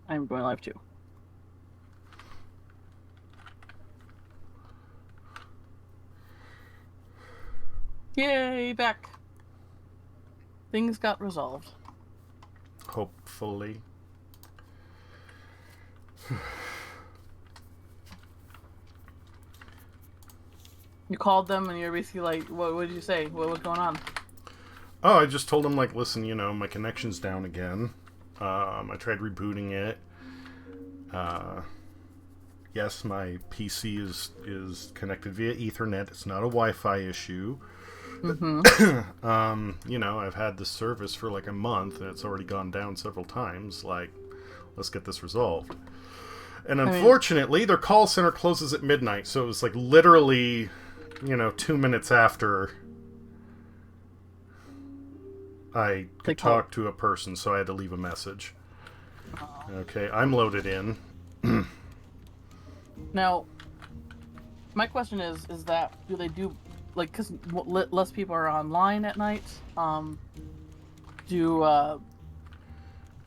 I'm going live too. Yay, back. Things got resolved. Hopefully. You called them and you're basically like, what did you say? What was going on? Oh, I just told him, like, listen, my connection's down again. I tried rebooting it. Yes, my PC is connected via Ethernet. It's not a Wi-Fi issue. Mm-hmm. I've had this service for like a month and it's already gone down several times. Like, let's get this resolved. And unfortunately, their call center closes at midnight, so it was like literally, 2 minutes after I could talk to a person, so I had to leave a message. Okay, I'm loaded in. Now, my question is that do they do, like, because less people are online at night, do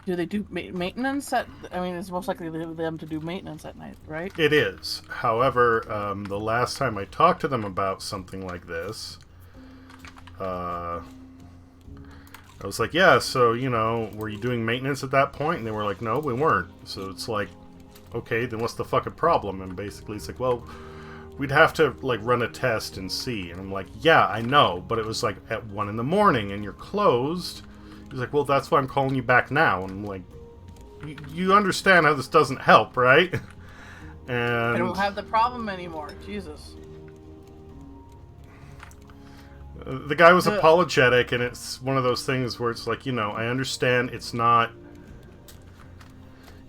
they do maintenance at, it's most likely them to do maintenance at night, right? It is. However, the last time I talked to them about something like this, I was like, yeah, so, were you doing maintenance at that point? And they were like, no, we weren't. So it's like, okay, then what's the fucking problem? And basically it's like, well, we'd have to, like, run a test and see. And I'm like, yeah, I know, but it was, like, at 1 in the morning and you're closed. He's like, well, that's why I'm calling you back now. And I'm like, you understand how this doesn't help, right? And I don't have the problem anymore. Jesus. The guy was apologetic, and it's one of those things where it's like, I understand it's not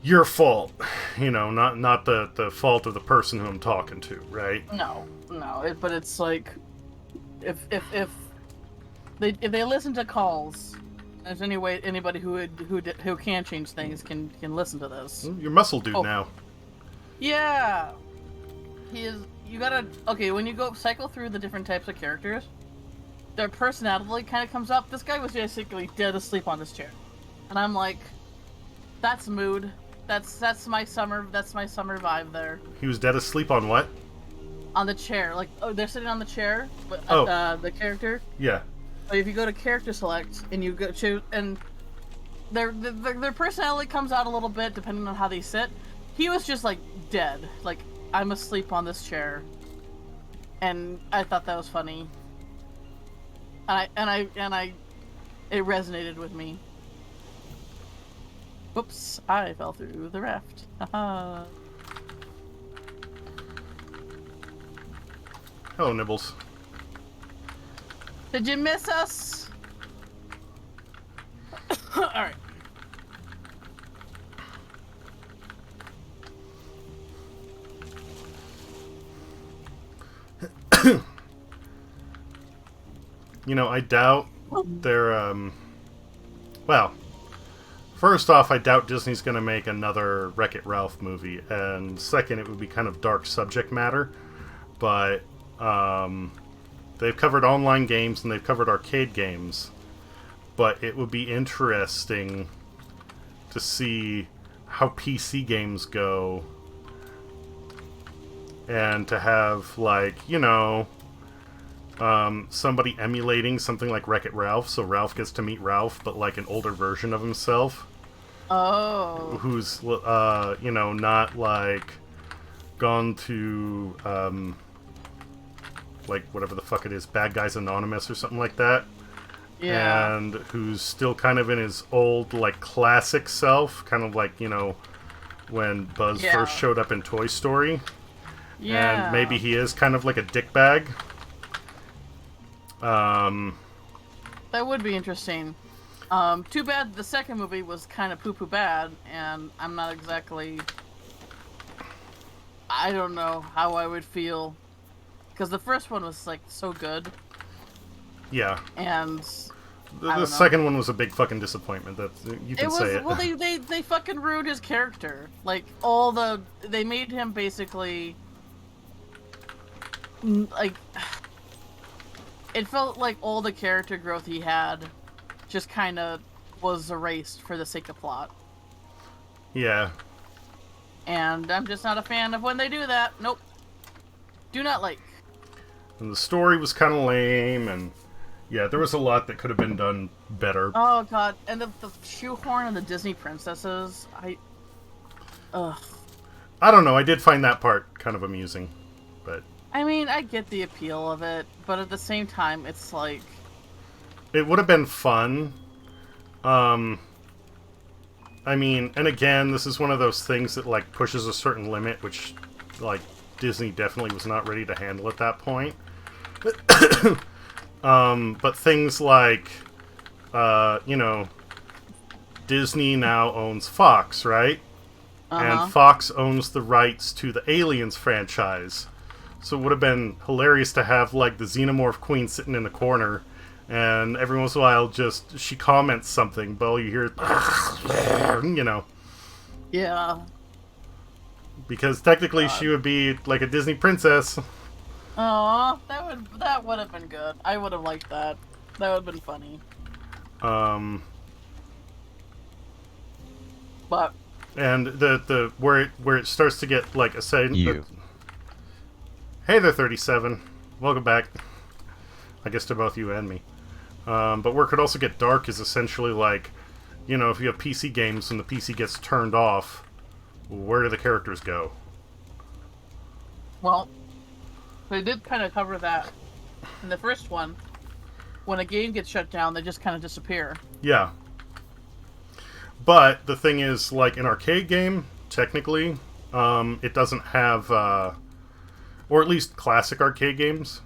your fault, not the fault of the person who I'm talking to, right? No, but it's like, if they listen to calls, there's anybody who can change things can listen to this. Your muscle dude now. Yeah, you gotta, okay, when you go cycle through the different types of characters, their personality kind of comes up. This guy was basically dead asleep on this chair, and I'm like, that's mood. That's my summer vibe there. He was dead asleep on what? On the chair, like, they're sitting on the chair, but the character. Yeah. But if you go to character select and you go to, and their personality comes out a little bit depending on how they sit. He was just like dead, like, I'm asleep on this chair, and I thought that was funny. And it resonated with me. Whoops, I fell through the raft. Haha. Hello, Nibbles. Did you miss us? Alright. I doubt they're, well, first off, I doubt Disney's going to make another Wreck-It Ralph movie, and second, it would be kind of dark subject matter, but, they've covered online games and they've covered arcade games, but it would be interesting to see how PC games go, and to have, like, somebody emulating something like Wreck-It Ralph, so Ralph gets to meet Ralph, but like an older version of himself. Oh. Who's, not like gone to, like, whatever the fuck it is, Bad Guys Anonymous or something like that. Yeah. And who's still kind of in his old, like, classic self, kind of like, when Buzz first showed up in Toy Story. Yeah. And maybe he is kind of like a dickbag. That would be interesting. Too bad the second movie was kind of poo-poo bad, and I'm not exactly... I don't know how I would feel. Because the first one was, like, so good. Yeah. And... The second one was a big fucking disappointment. That you can say it. Well, they fucking ruined his character. Like, they made him basically... Like... It felt like all the character growth he had just kind of was erased for the sake of plot. Yeah. And I'm just not a fan of when they do that. Nope. Do not like. And the story was kind of lame, and yeah, there was a lot that could have been done better. Oh god, and the shoehorn and the Disney princesses. Ugh. I don't know. I did find that part kind of amusing, but I mean, I get the appeal of it, but at the same time, it's like it would have been fun. I mean, and again, this is one of those things that like pushes a certain limit, which like Disney definitely was not ready to handle at that point. But things like, you know, Disney now owns Fox, right? And Fox owns the rights to the Aliens franchise. So it would have been hilarious to have, like, the Xenomorph Queen sitting in the corner, and every once in a while just, she comments something, but all you hear is, you know. yeah. Because technically she would be, like, a Disney princess. Aw, that would have been good. I would have liked that. That would have been funny. But And the where it starts to get like a say. You. Hey there, 37. Welcome back. I guess to both you and me. But where it could also get dark is essentially like, you know, if you have PC games and the PC gets turned off, where do the characters go? well, they did kind of cover that in the first one. When a game gets shut down, they just kind of disappear. Yeah. But the thing is, like an arcade game, technically, it doesn't have, or at least classic arcade games,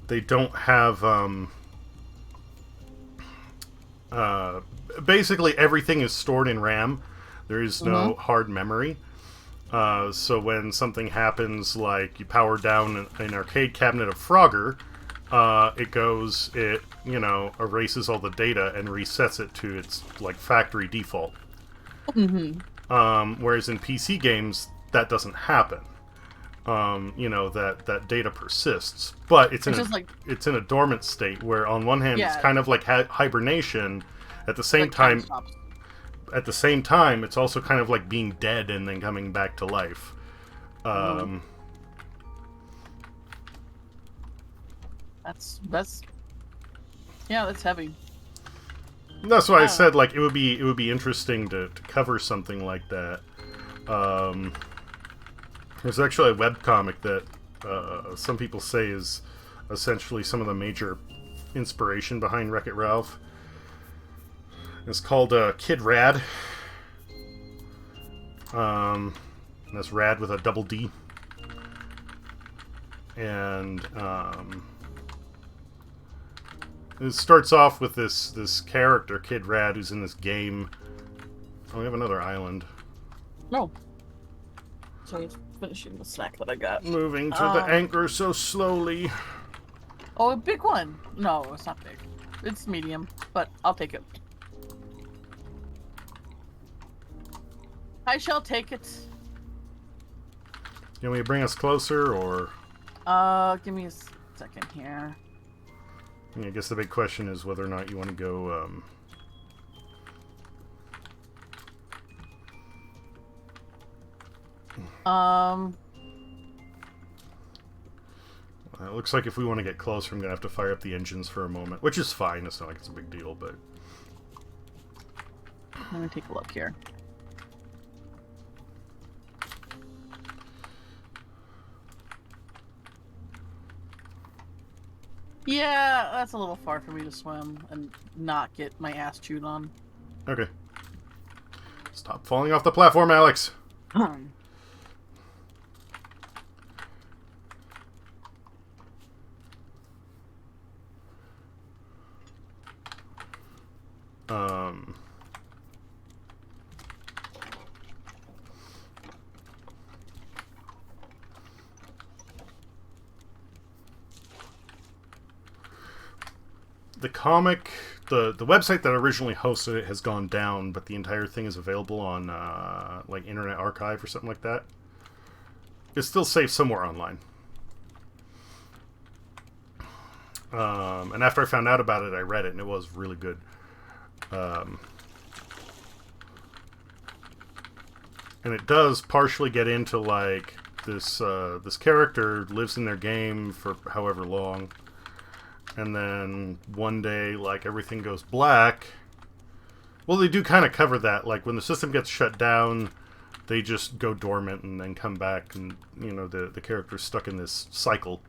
they don't have, basically everything is stored in RAM. There is no hard memory. So when something happens, like you power down an arcade cabinet of Frogger, it you know, erases all the data and resets it to its, like, factory default. Whereas in PC games, that doesn't happen. You know, that data persists. But it's in a dormant state where, on one hand, it's kind of like hibernation. At the same time, it's also kind of like being dead and then coming back to life. That's heavy. That's why I said, like, it would be interesting to cover something like that. There's actually a webcomic that some people say is essentially some of the major inspiration behind Wreck-It Ralph. It's called Kid Rad. That's Rad with a double D. And it starts off with this character, Kid Rad, who's in this game. Oh, we have another island. No. So he's finishing the snack that I got. Moving to the anchor so slowly. Oh, a big one. No, it's not big. It's medium, but I'll take it. I shall take it. You want me to bring us closer, or? Give me a second here. I guess the big question is whether or not you want to go, It looks like if we want to get closer, I'm going to have to fire up the engines for a moment, which is fine. It's not like it's a big deal, but... Let me take a look here. Yeah, that's a little far for me to swim and not get my ass chewed on. Okay. Stop falling off the platform, Alex! The comic, the website that originally hosted it has gone down, but the entire thing is available on, like, Internet Archive or something like that. It's still safe somewhere online. And after I found out about it, I read it, and it was really good. And it does partially get into, like, this character lives in their game for however long, and then one day, like, everything goes black. Well, they do kind of cover that. Like, when the system gets shut down, they just go dormant and then come back, and, you know, the character's stuck in this cycle.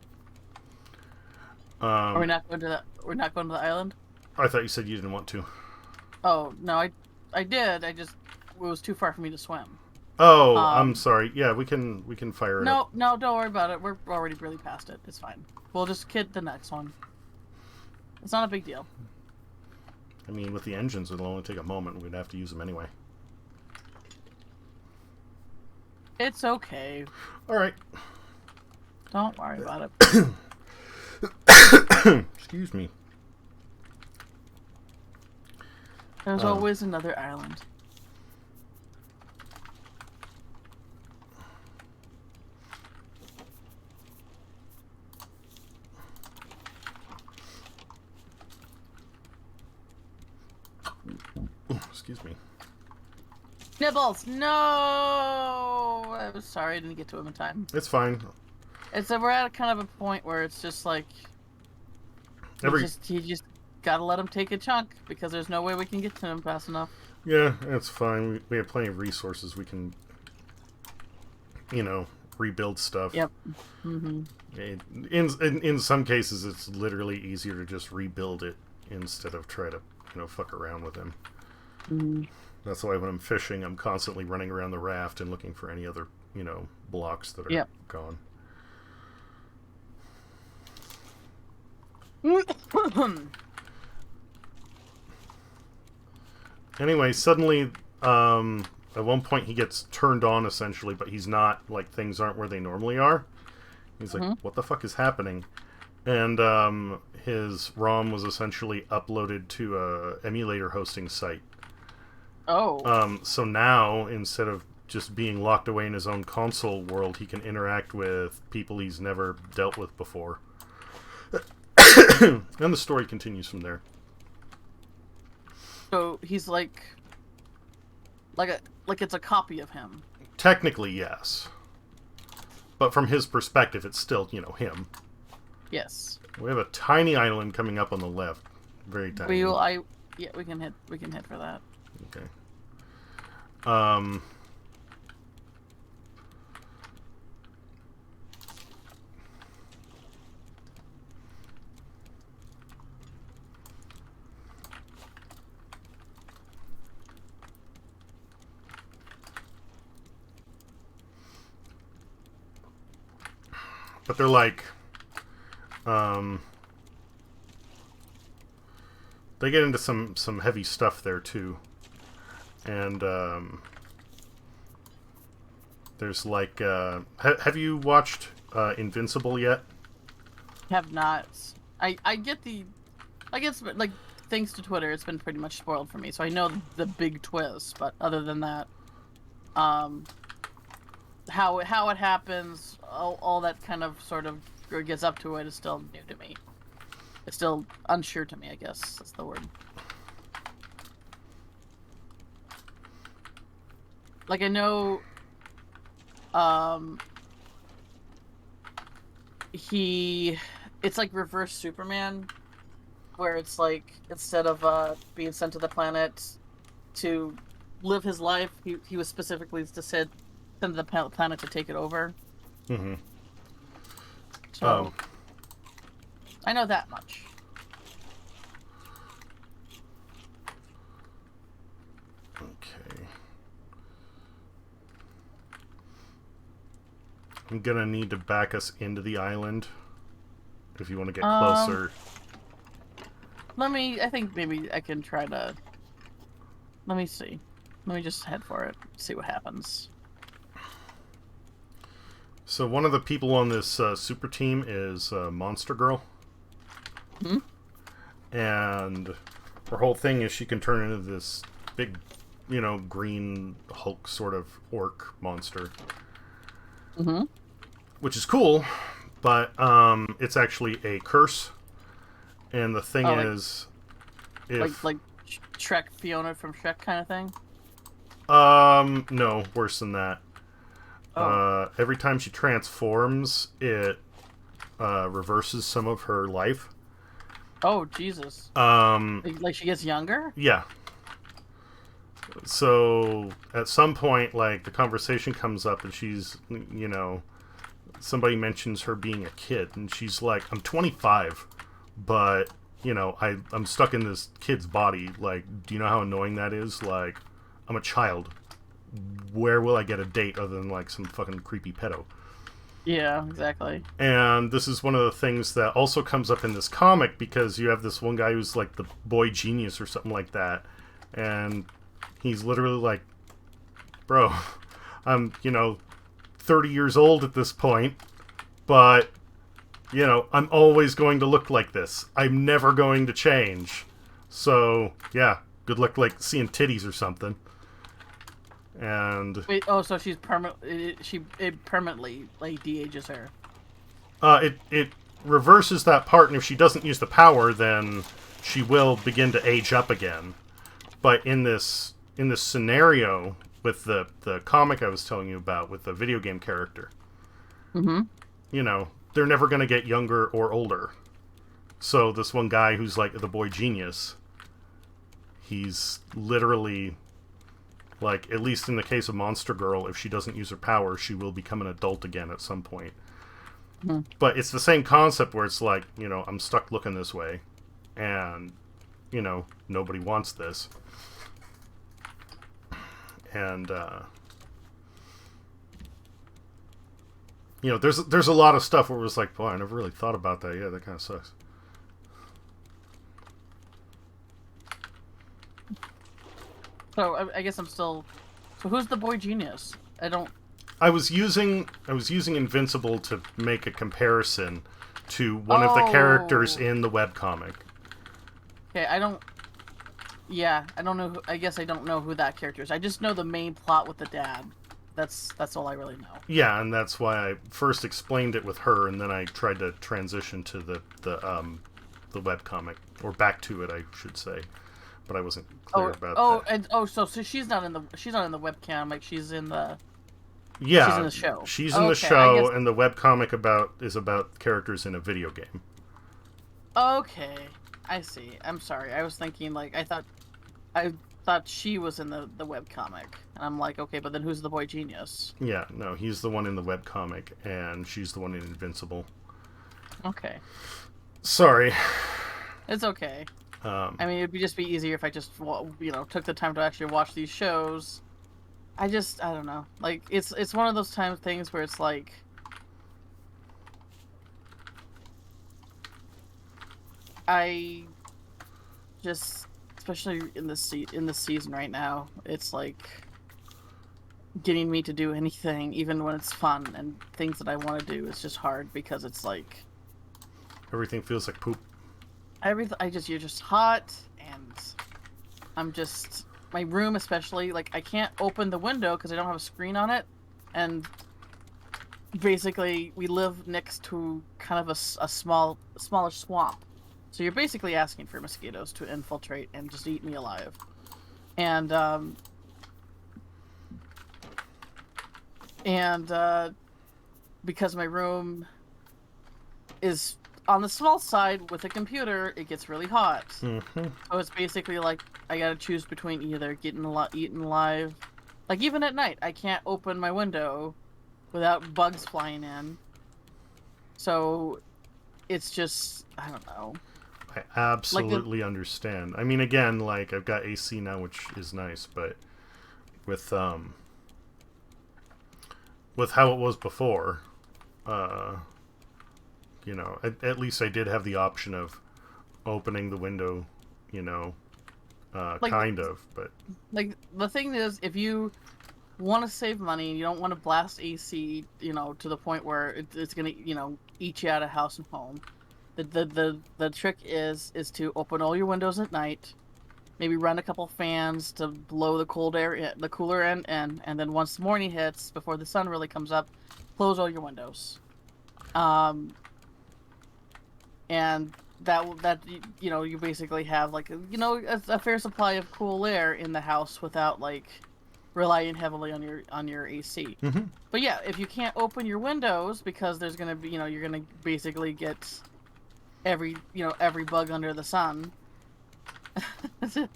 Are we not going to that? We're not going to the island? I thought you said you didn't want to. Oh, no, I did. It was too far for me to swim. Oh, I'm sorry. Yeah, we can fire it up. No, don't worry about it. We're already really past it. It's fine. We'll just kid the next one. It's not a big deal. I mean, with the engines, it'll only take a moment. We'd have to use them anyway. It's okay. All right. Don't worry about it. Excuse me. There's always another island. Excuse me. Nibbles! No! I was sorry I didn't get to him in time. It's fine. We're at a kind of a point where it's just like... You just gotta let him take a chunk, because there's no way we can get to him fast enough. Yeah, it's fine. We have plenty of resources. We can, you know, rebuild stuff. Yep. Mm-hmm. In some cases, it's literally easier to just rebuild it instead of try to, you know, fuck around with him. Mm-hmm. That's why when I'm fishing, I'm constantly running around the raft and looking for any other, you know, blocks that are gone. Anyway, suddenly, at one point he gets turned on, essentially, but he's not, like, things aren't where they normally are. He's like, what the fuck is happening? And his ROM was essentially uploaded to a emulator hosting site. Oh. So now, instead of just being locked away in his own console world, he can interact with people he's never dealt with before. And the story continues from there. So he's like it's a copy of him. Technically, yes. But from his perspective, it's still, you know, him. Yes. We have a tiny island coming up on the left. Very tiny. We can hit for that. Okay. But they're like, they get into some heavy stuff there too, and there's like, have you watched Invincible yet? Have not. I get like, thanks to Twitter, it's been pretty much spoiled for me, so I know the big twist. But other than that, how it happens, all that kind of sort of gets up to it is still new to me. It's still unsure to me, I guess that's the word. Like, I know, it's like reverse Superman, where it's like, instead of being sent to the planet to live his life, he was specifically sent to the planet to take it over. Mm-hmm. So, I know that much. Okay. I'm gonna need to back us into the island if you want to get closer. I think maybe I can try to... Let me see. Let me just head for it, see what happens. So one of the people on this super team is Monster Girl. Hmm? And her whole thing is she can turn into this big, you know, green Hulk sort of orc monster. Mm-hmm. Which is cool, but it's actually a curse. And the thing is... Like Shrek, Fiona from Shrek kind of thing? No, worse than that. Oh. Every time she transforms, it reverses some of her life. Oh, Jesus. Um, Like she gets younger? yeah. So at some point, like the conversation comes up, and she's, somebody mentions her being a kid, and she's like, "I'm 25, but I'm stuck in this kid's body. Like, do you know how annoying that is? Like, I'm a child. Where will I get a date other than like some fucking creepy pedo?" Yeah, exactly. And this is one of the things that also comes up in this comic, because you have this one guy who's like the boy genius or something like that, and he's literally like, "Bro, I'm 30 years old at this point, but I'm always going to look like this. I'm never going to change. So yeah, good luck like seeing titties or something." And Wait, oh, so she's it permanently like de-ages her. it reverses that part, and if she doesn't use the power, then she will begin to age up again. But in this scenario with the comic I was telling you about with the video game character, Mm-hmm. they're never going to get younger or older. So this one guy who's like the boy genius, he's literally like, at least in the case of Monster Girl, if she doesn't use her power, she will become an adult again at some point. Mm-hmm. But it's the same concept where it's like, I'm stuck looking this way, and nobody wants this. And there's a lot of stuff where it was like, boy, I never really thought about that. Yeah, that kind of sucks. So I guess I'm still. So who's the boy genius? I don't. I was using Invincible to make a comparison to one of the characters in the webcomic. Okay, I don't. Yeah, I don't know. I guess I don't know who that character is. I just know the main plot with the dad. That's all I really know. Yeah, and that's why I first explained it with her, and then I tried to transition to the webcomic, or back to it, I should say. But I wasn't clear about that. So she's not in the webcam, like she's in the she's in the show. She's in the show, and the webcomic is about characters in a video game. Okay, I see. I'm sorry. I was thinking I thought she was in the webcomic, and I'm like, okay, but then who's the boy genius? Yeah, no, he's the one in the webcomic, and she's the one in Invincible. Okay. Sorry. It's okay. I mean, it'd just be easier if I just, took the time to actually watch these shows. I don't know. Like, it's one of those things where it's like, I just, especially in this season right now, it's like getting me to do anything, even when it's fun and things that I want to do, is just hard because it's like everything feels like poop. You're just hot, and I'm just, my room especially, like, I can't open the window because I don't have a screen on it, and basically we live next to kind of a smaller swamp, so you're basically asking for mosquitoes to infiltrate and just eat me alive. And because my room is on the small side with a computer, it gets really hot. Mm-hmm. So it's basically like I gotta choose between either getting eaten alive, like even at night I can't open my window without bugs flying in. So it's just, I don't know. I absolutely understand. I mean, again, like, I've got AC now, which is nice, but with how it was before, at least I did have the option of opening the window, kind of, but... Like, the thing is, if you want to save money, you don't want to blast AC, to the point where it's going to, eat you out of house and home. The trick is to open all your windows at night, maybe run a couple fans to blow the cold air in, the cooler end, and then once the morning hits, before the sun really comes up, close all your windows. And that you basically have like a fair supply of cool air in the house without like relying heavily on your AC. Mm-hmm. But yeah, if you can't open your windows because there's gonna be, you're gonna basically get every bug under the sun to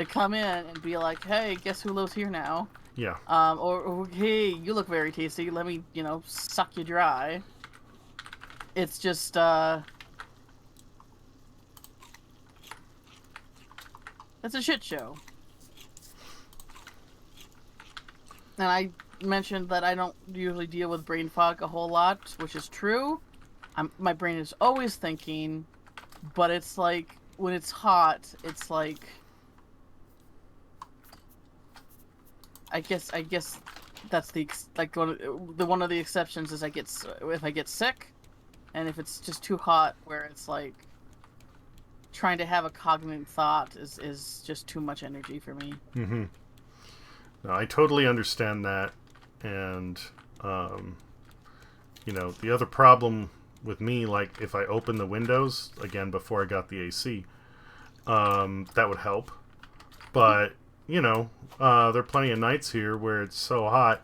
come in and be like, hey, guess who lives here now? Yeah. Or hey, you look very tasty. Let me, suck you dry. It's just, it's a shit show. And I mentioned that I don't usually deal with brain fog a whole lot, which is true. My brain is always thinking, but it's like when it's hot, it's like I guess that's one of the exceptions is if I get sick, and if it's just too hot, where it's like trying to have a cognitive thought is just too much energy for me. Mm-hmm. No, I totally understand that, and the other problem with me, like if I open the windows again before I got the AC, that would help. But there are plenty of nights here where it's so hot.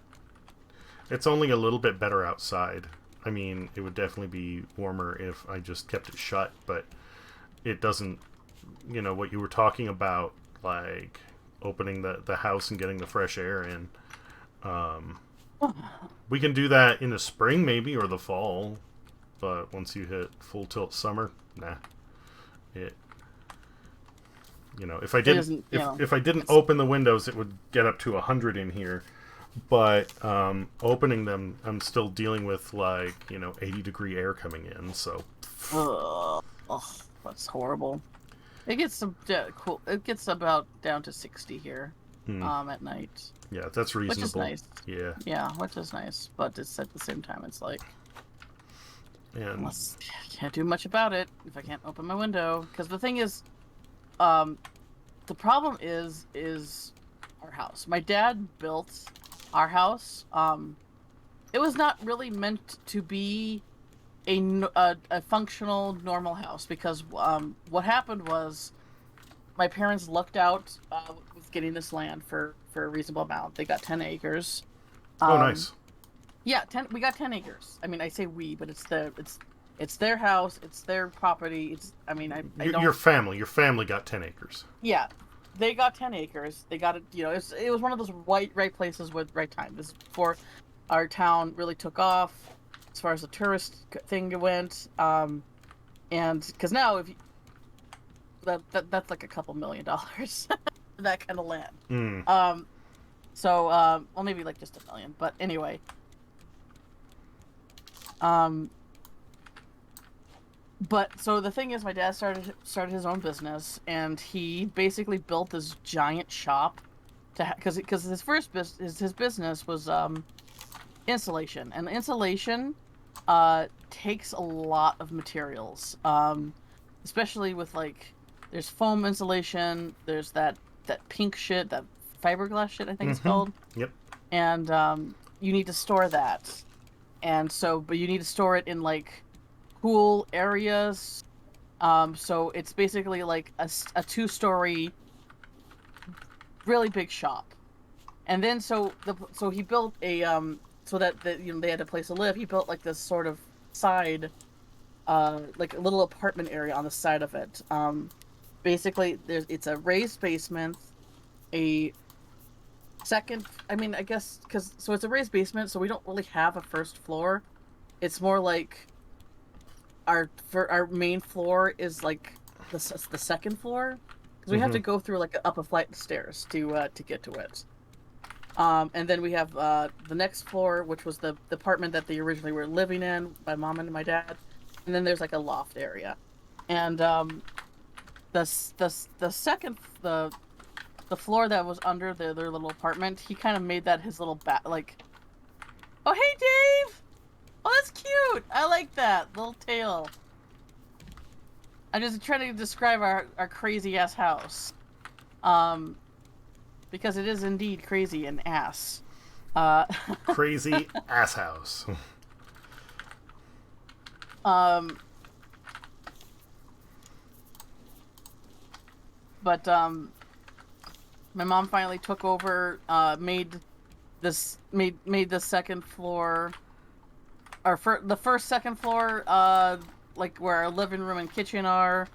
It's only a little bit better outside. I mean, it would definitely be warmer if I just kept it shut, but it doesn't. What you were talking about, like opening the house and getting the fresh air in. We can do that in the spring maybe or the fall, but once you hit full tilt summer, nah. If I didn't if I didn't open the windows, it would get up to 100 in here. But opening them, I'm still dealing with 80-degree air coming in. So that's horrible. It gets cool. It gets about down to 60 here at night. Yeah, that's reasonable. Which is nice. Yeah. Yeah, which is nice. But it's at the same time, it's like, I can't do much about it if I can't open my window. Because the thing is, the problem is our house. My dad built our house. It was not really meant to be a functional, normal house because what happened was my parents lucked out with getting this land for a reasonable amount. They got 10 acres. Oh, nice. Yeah, we got 10 acres. I mean, I say we, but it's their house, it's their property. I don't... Your family got 10 acres. Yeah, they got 10 acres. They got it, it was one of those right places with right time. This is before our town really took off as far as the tourist thing went. And because now that's like a couple $1 million for that kind of land. Well, maybe like just $1 million, but anyway. But so the thing is, my dad started his own business, and he basically built this giant shop because his first his business was insulation, and insulation takes a lot of materials, especially with there's foam insulation, there's that pink shit, that fiberglass shit I think it's called. Yep. And you need to store that, but you need to store it in cool areas. So it's basically like a 2-story, really big shop. And then so he built a so that they had a place to live. He built this sort of side, like a little apartment area on the side of it. Basically, it's a raised basement, a second. I mean, I guess so it's a raised basement, so we don't really have a first floor. It's more like our main floor is the second floor because we have to go through up a flight of stairs to get to it. And then we have the next floor, which was the apartment that they originally were living in, my mom and my dad. And then there's a loft area, and the floor that was under their little apartment, he kind of made that his little oh hey Dave, oh that's cute, I like that little tail. I'm just trying to describe our crazy ass house, because it is indeed crazy and ass. Crazy ass house. My mom finally took over, made the second floor, the first second floor, like where our living room and kitchen are,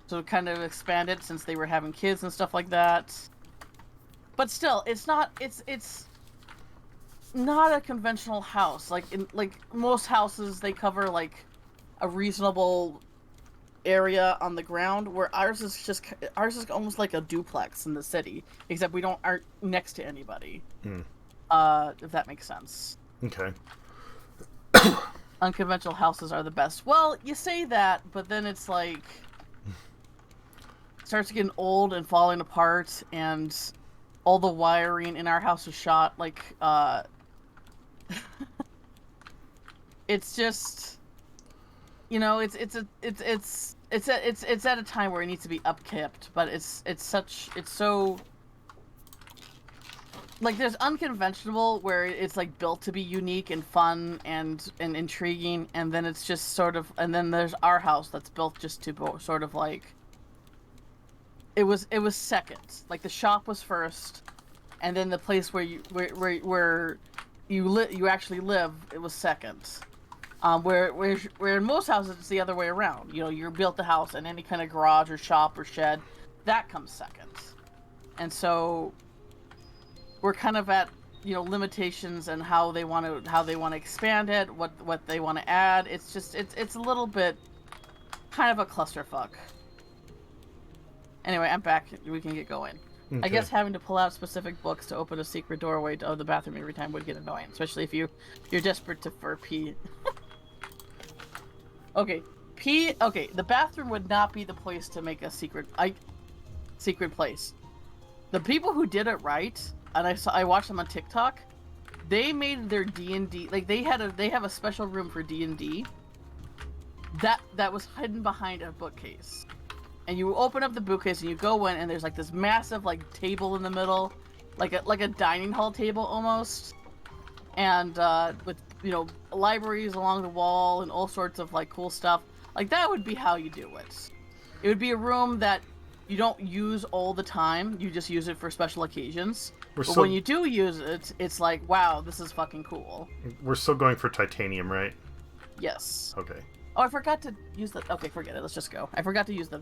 so kind of expanded since they were having kids and stuff like that. But still, it's not a conventional house. Like most houses, they cover like a reasonable area on the ground, where ours is almost like a duplex in the city, except we aren't next to anybody. If that makes sense. Okay. Unconventional houses are the best. Well, you say that, but then it's like it starts getting old and falling apart, and all the wiring in our house is shot. Like, it's just, you know, it's at a time where it needs to be upkept, but it's so. Like, there's unconventional, where it's, like, built to be unique and fun and intriguing, and then it's just sort of... And then there's our house that's built just to sort of, like... It was second. Like, the shop was first, and then the place where you actually live, it was second. Where in most houses, it's the other way around. You know, you built the house, and any kind of garage or shop or shed, that comes second. And so... we're kind of at, you know, limitations and how they want to expand it, what they want to add. It's just it's a little bit kind of a clusterfuck. Anyway, I'm back. We can get going. Okay. I guess having to pull out specific books to open a secret doorway to the bathroom every time would get annoying, especially if you're desperate for pee. Okay, pee. Okay, the bathroom would not be the place to make a secret place. The people who did it right. And I watched them on TikTok. They made their D&D, like they have a special room for D&D that was hidden behind a bookcase. And you open up the bookcase and you go in, and there's like this massive like table in the middle, like a dining hall table almost, and with, you know, libraries along the wall and all sorts of like cool stuff. Like, that would be how you do it. It would be a room that you don't use all the time. You just use it for special occasions. But when you do use it, it's like, wow, this is fucking cool. We're still going for titanium, right? Yes. Okay. Oh, I forgot to use the... Okay, forget it. Let's just go. I forgot to use the...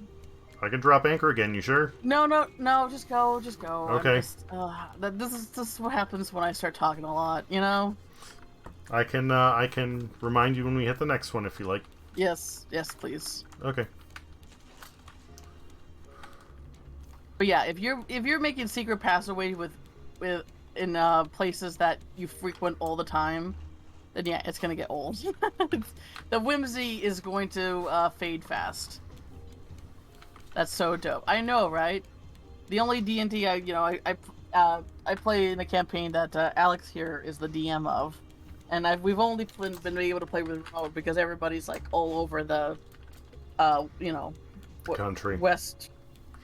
I can drop anchor again, you sure? No, just go. Okay. This is what happens when I start talking a lot, you know? I can remind you when we hit the next one if you like. Yes, please. Okay. But yeah, if you're making secret passageways in places that you frequent all the time, then yeah, it's gonna get old. The whimsy is going to fade fast. That's so dope. I know, right? The only D&D I play in a campaign that Alex here is the DM of, and we've only been able to play with remote because everybody's like all over the, country. West.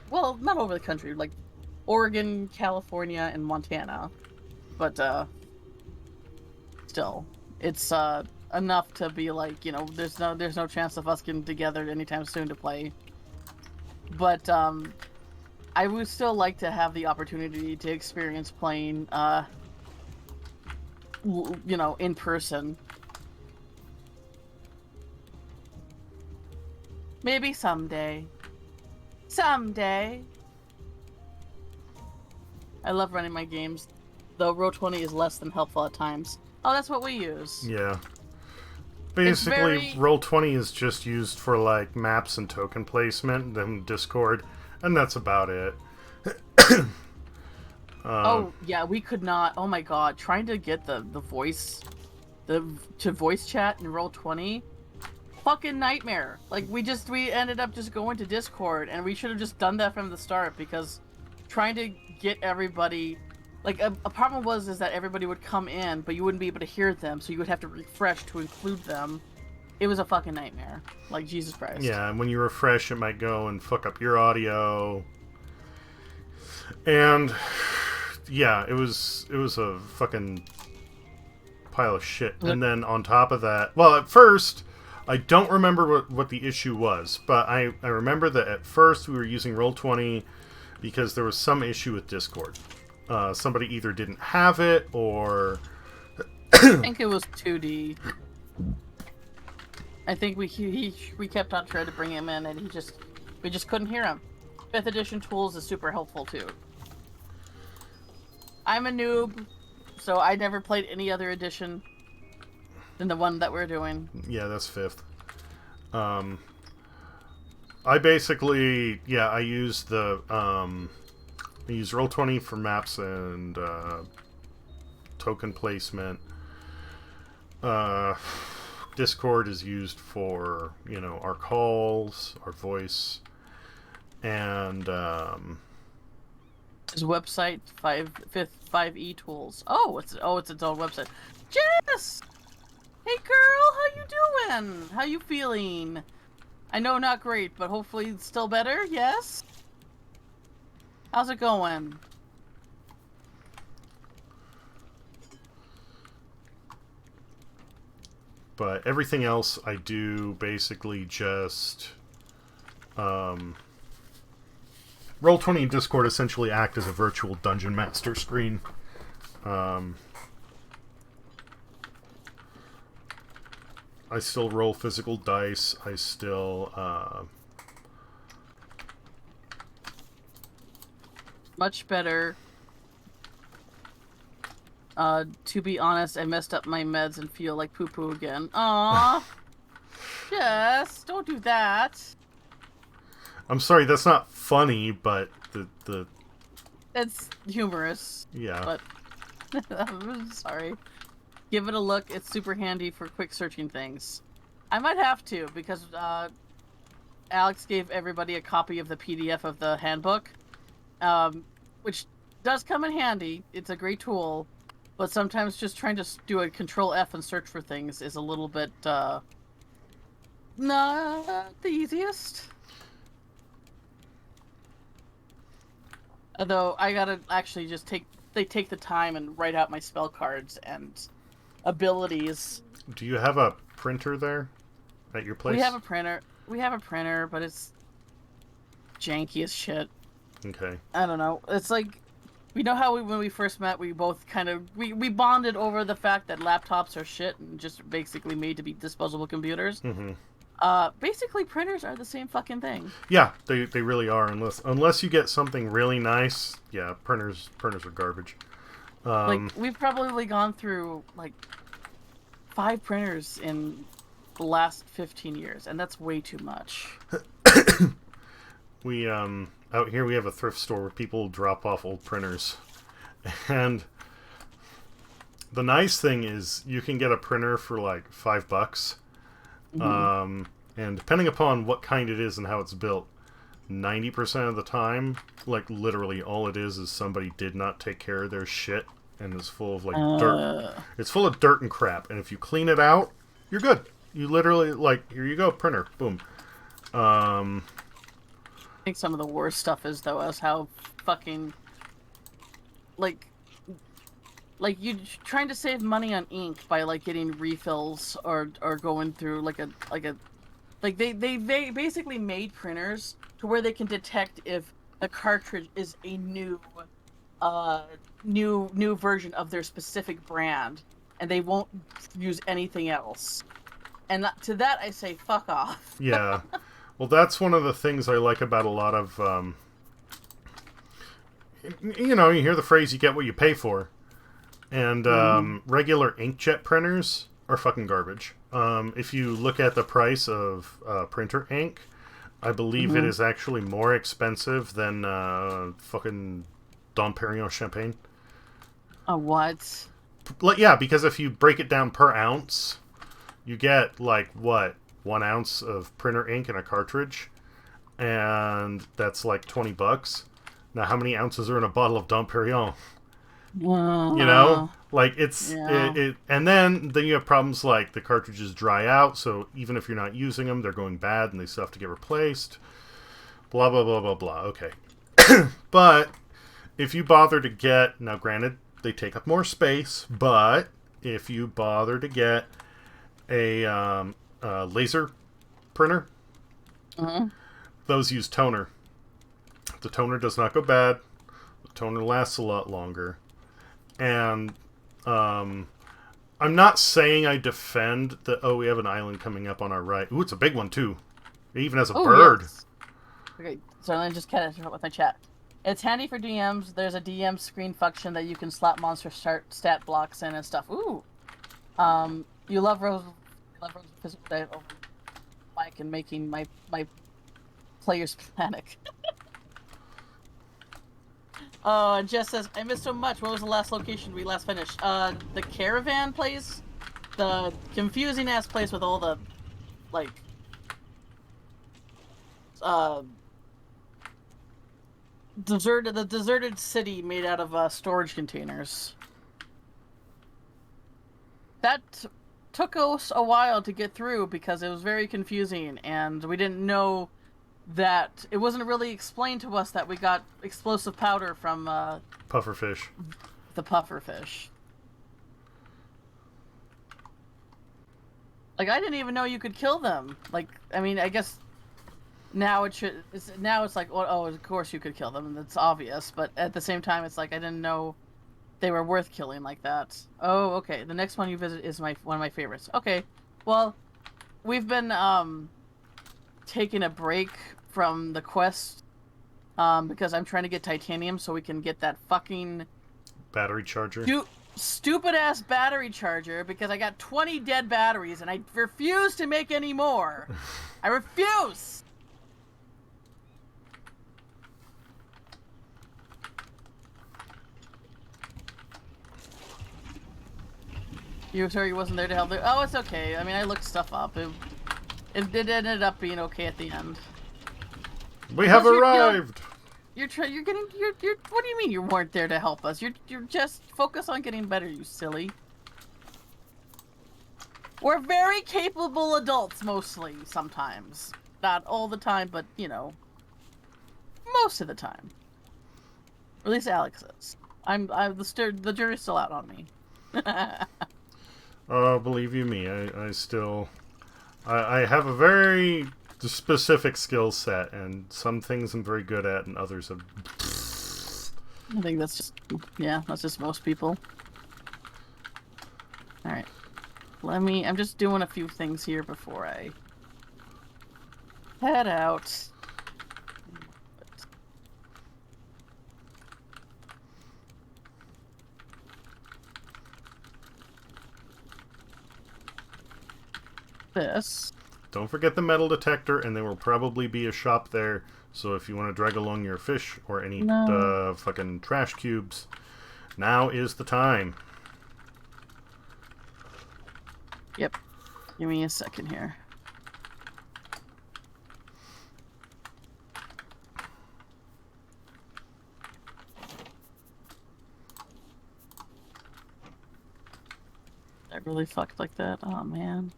Well, not over the country, like Oregon, California, and Montana. But still, it's enough to be like, you know, there's no chance of us getting together anytime soon to play. But I would still like to have the opportunity to experience playing, you know, in person. Maybe someday. Someday. I love running my games, though Roll20 is less than helpful at times. Oh, that's what we use. Yeah. Basically, Roll20 is just used for, like, maps and token placement, then Discord, and that's about it. Oh, yeah, we could not... Oh my god, trying to get the voice... to voice chat in Roll20... Fucking nightmare. Like, we ended up just going to Discord, and we should have just done that from the start, because trying to get everybody... Like, a problem is that everybody would come in, but you wouldn't be able to hear them, so you would have to refresh to include them. It was a fucking nightmare. Like, Jesus Christ. Yeah, and when you refresh, it might go and fuck up your audio. And, yeah, it was a fucking pile of shit. And then on top of that... Well, at first... I don't remember what the issue was, but I remember that at first we were using Roll20, because there was some issue with Discord. Somebody either didn't have it or... I think it was 2D. I think we kept on trying to bring him in, and we just couldn't hear him. 5th edition tools is super helpful too. I'm a noob, so I never played any other edition than the one that we're doing. Yeah, that's 5th. I basically, I use the I use Roll20 for maps and token placement. Discord is used for, our calls, our voice, and his website 5e tools. Oh, it's its own website. Jess, hey girl, how you doing? How you feeling? I know not great, but hopefully it's still better. Yes. How's it going? But everything else I do basically just Roll20 and Discord essentially act as a virtual dungeon master screen. I still roll physical dice. I still much better. To be honest, I messed up my meds and feel like poo-poo again. Aww. Jess, don't do that. I'm sorry, that's not funny, but the It's humorous. Yeah. But I'm sorry. Give it a look. It's super handy for quick searching things. I might have to, because Alex gave everybody a copy of the PDF of the handbook, which does come in handy. It's a great tool, but sometimes just trying to do a Control F and search for things is a little bit not the easiest. Although I gotta actually just take the time and write out my spell cards and abilities. Do you have a printer there at your place? We have a printer. But it's janky as shit. Okay. I don't know. It's like, we know how when we first met, we both kind of we bonded over the fact that laptops are shit and just basically made to be disposable computers. Mm-hmm. Basically printers are the same fucking thing. Yeah, they really are. Unless you get something really nice, yeah, printers are garbage. Like, we've probably gone through like 5 printers in the last 15 years, and that's way too much. We out here we have a thrift store where people drop off old printers, and the nice thing is you can get a printer for like $5. Mm-hmm. And depending upon what kind it is and how it's built, 90% of the time, like literally all it is somebody did not take care of their shit and is full of like dirt. It's full of dirt and crap, and if you clean it out, you're good. You literally, like, here you go, printer, boom. I think some of the worst stuff is, though, is how fucking like you trying to save money on ink by like getting refills or going through like they basically made printers to where they can detect if a cartridge is a new version of their specific brand, and they won't use anything else. And to that I say, fuck off. Yeah. Well, that's one of the things I like about a lot of you hear the phrase, you get what you pay for. And regular inkjet printers are fucking garbage. If you look at the price of printer ink, I believe it is actually more expensive than fucking Dom Perignon champagne. What? Yeah, because if you break it down per ounce, you get like what, 1 ounce of printer ink in a cartridge, and that's like $20. Now, how many ounces are in a bottle of Dom Perignon? Like it's and then you have problems like the cartridges dry out, so even if you're not using them, they're going bad and they still have to get replaced. Blah blah blah blah blah. Okay. But if you bother to get, now granted they take up more space, but if you bother to get a laser printer, those use toner. The toner does not go bad. The toner lasts a lot longer. And I'm not saying I defend the... Oh, we have an island coming up on our right. Ooh, it's a big one, too. It even has a bird. Yes. Okay, so let me just catch up with my chat. It's handy for DMs. There's a DM screen function that you can slap monster stat blocks in and stuff. Ooh. You love Rose physical diet over Mike and making my players panic. Jess says, I missed so much. What was the last location we last finished? The caravan place? The confusing ass place with all the, like, the deserted city made out of, storage containers. That took us a while to get through because it was very confusing and we didn't know that it wasn't really explained to us that we got explosive powder from pufferfish. The pufferfish. Like I didn't even know you could kill them. Like I mean, I guess now it's like oh, of course you could kill them and it's obvious, but at the same time it's like I didn't know they were worth killing like that. Oh, okay. The next one you visit is one of my favorites. Okay. Well, we've been taking a break from the quest because I'm trying to get titanium so we can get that fucking battery charger. Stupid ass battery charger because I got 20 dead batteries and I refuse to make any more. I refuse. You sure he wasn't there to help? Oh, it's okay. I mean, I looked stuff up. It ended up being okay at the end. We have arrived. You're what do you mean you weren't there to help us? You're just focused on getting better, you silly. We're very capable adults, mostly. Sometimes, not all the time, but you know, most of the time. Or at least Alex is. The jury's still out on me. Oh, believe you me, I have a very specific skill set, and some things I'm very good at, and others are... I think that's just most people. Alright. I'm just doing a few things here before I head out. This. Don't forget the metal detector, and there will probably be a shop there. So if you want to drag along your fish or any fucking trash cubes, now is the time. Yep. Give me a second here. I really fucked like that. Oh man.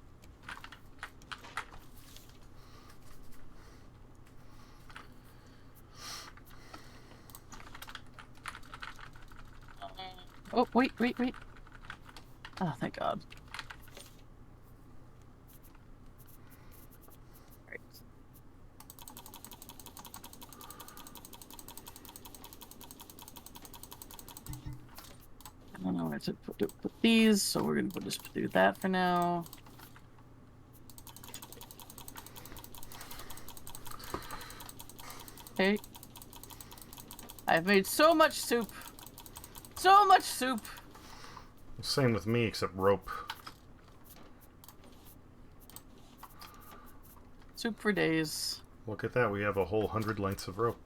Oh, wait. Oh, thank God. Right. I don't know where to put these, so we're gonna just do that for now. Okay. I've made so much soup. So much soup! Same with me, except rope. Soup for days. Look at that, we have a whole 100 lengths of rope.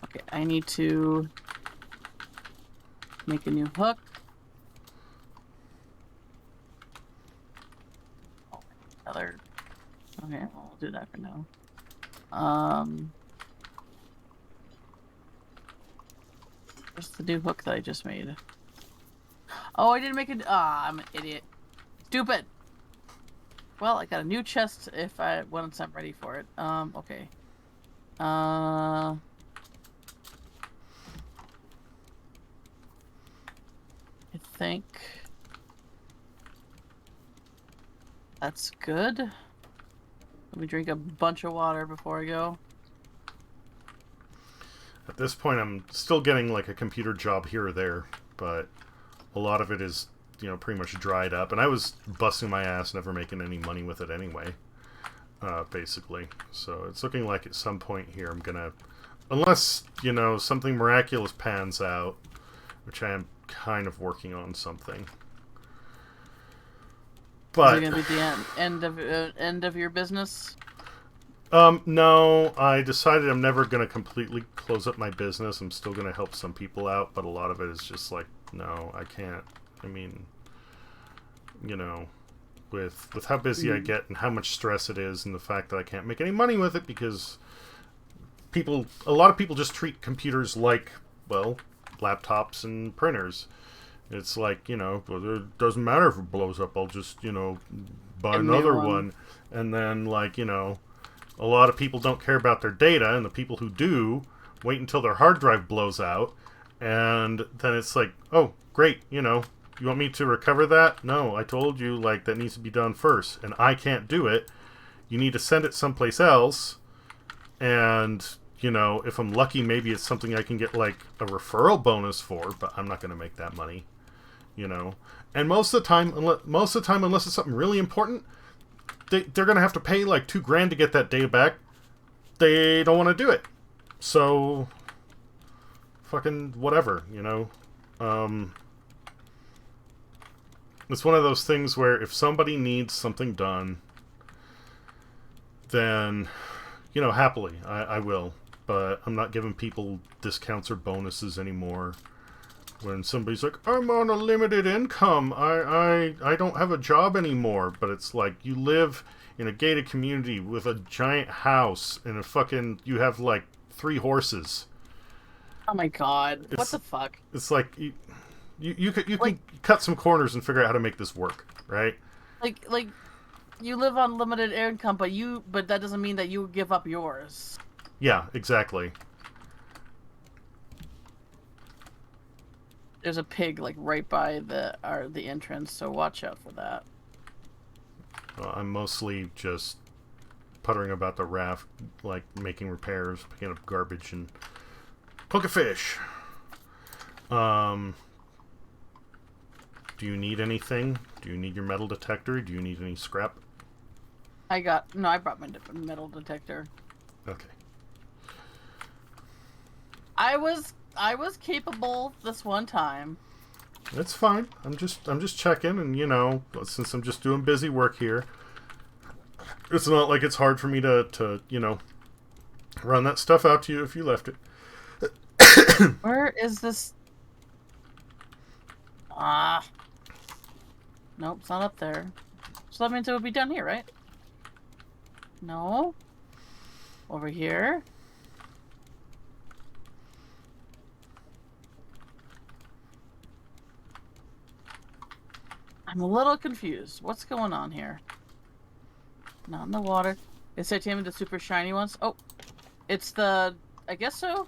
Okay, I need to make a new hook. Oh, okay, we'll do that for now. Where's the new hook that I just made? Oh, I didn't make it. Ah, I'm an idiot. Stupid. Well, I got a new chest once I'm ready for it. Okay. I think that's good. Let me drink a bunch of water before I go. At this point, I'm still getting like a computer job here or there, but a lot of it is, pretty much dried up. And I was busting my ass, never making any money with it anyway, basically. So it's looking like at some point here I'm gonna, unless, something miraculous pans out, which I am kind of working on something. But is it gonna be the end of your business? No, I decided I'm never going to completely close up my business. I'm still going to help some people out, but a lot of it is just like, no, I can't. I mean, with how busy I get and how much stress it is and the fact that I can't make any money with it because a lot of people just treat computers like, well, laptops and printers. It's like, well, it doesn't matter if it blows up. I'll just, buy another one. And then, like, a lot of people don't care about their data, and the people who do wait until their hard drive blows out, and then it's like, oh, great, you want me to recover that? No, I told you, like, that needs to be done first, and I can't do it. You need to send it someplace else, and, if I'm lucky, maybe it's something I can get, like, a referral bonus for, but I'm not going to make that money, And most of the time, unless it's something really important, they're going to have to pay like $2,000 to get that data back. They don't want to do it. So, fucking whatever, It's one of those things where if somebody needs something done, then, happily, I will. But I'm not giving people discounts or bonuses anymore. When somebody's like, I'm on a limited income, I don't have a job anymore. But it's like, you live in a gated community with a giant house and you have like 3 horses. Oh my god, what the fuck? It's like, you can cut some corners and figure out how to make this work, right? Like, you live on limited income, but that doesn't mean that you give up yours. Yeah, exactly. There's a pig like right by the entrance, so watch out for that. I'm mostly just puttering about the raft, like making repairs, picking up garbage, and poke a fish. Do you need anything? Do you need your metal detector? Do you need any scrap? I brought my metal detector. Okay. I was capable this one time. That's fine. I'm just checking, and since I'm just doing busy work here, it's not like it's hard for me to run that stuff out to you if you left it. Where is this? Nope, it's not up there. So that means it would be down here, right? No. Over here. I'm a little confused. What's going on here? Not in the water. Is titanium the super shiny ones? Oh, it's the... I guess so?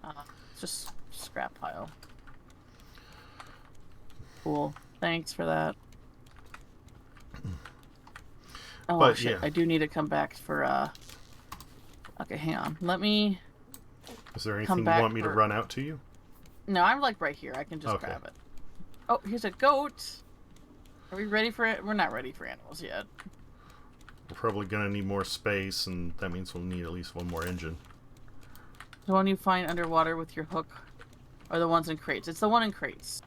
It's just scrap pile. Cool. Thanks for that. Oh, but, shit. yeah. I do need to come back for, Okay, hang on. Let me... Is there anything you want me to run out to you? No, I'm, like, right here. I can just grab it. Oh, here's a goat. Are we ready for it? We're not ready for animals yet. We're probably going to need more space, and that means we'll need at least one more engine. The one you find underwater with your hook, or the ones in crates? It's the one in crates.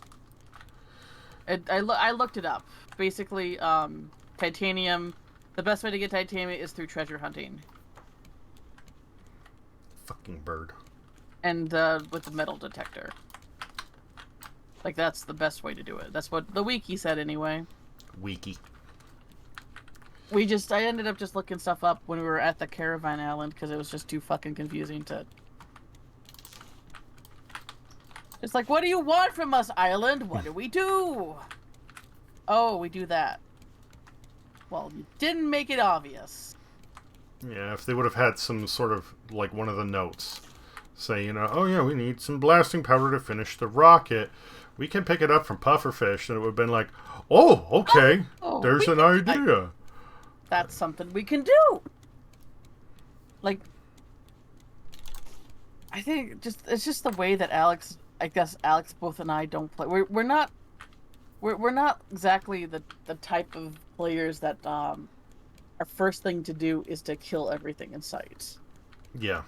I looked it up. Basically, titanium. The best way to get titanium is through treasure hunting. Fucking bird. And with the metal detector. Like, that's the best way to do it. That's what the wiki said anyway. Wiki. I ended up just looking stuff up when we were at the caravan island because it was just too fucking confusing to... It's like, what do you want from us, island? What do we do? oh, we do that. Well, you didn't make it obvious. Yeah, if they would have had some sort of, like, one of the notes. Say, oh yeah, we need some blasting powder to finish the rocket. We can pick it up from pufferfish. And it would have been like, oh, okay, there's an idea. That's something we can do. Like, I think it's just the way that Alex, both and I don't play. We're not exactly the type of players that our first thing to do is to kill everything in sight. Yeah.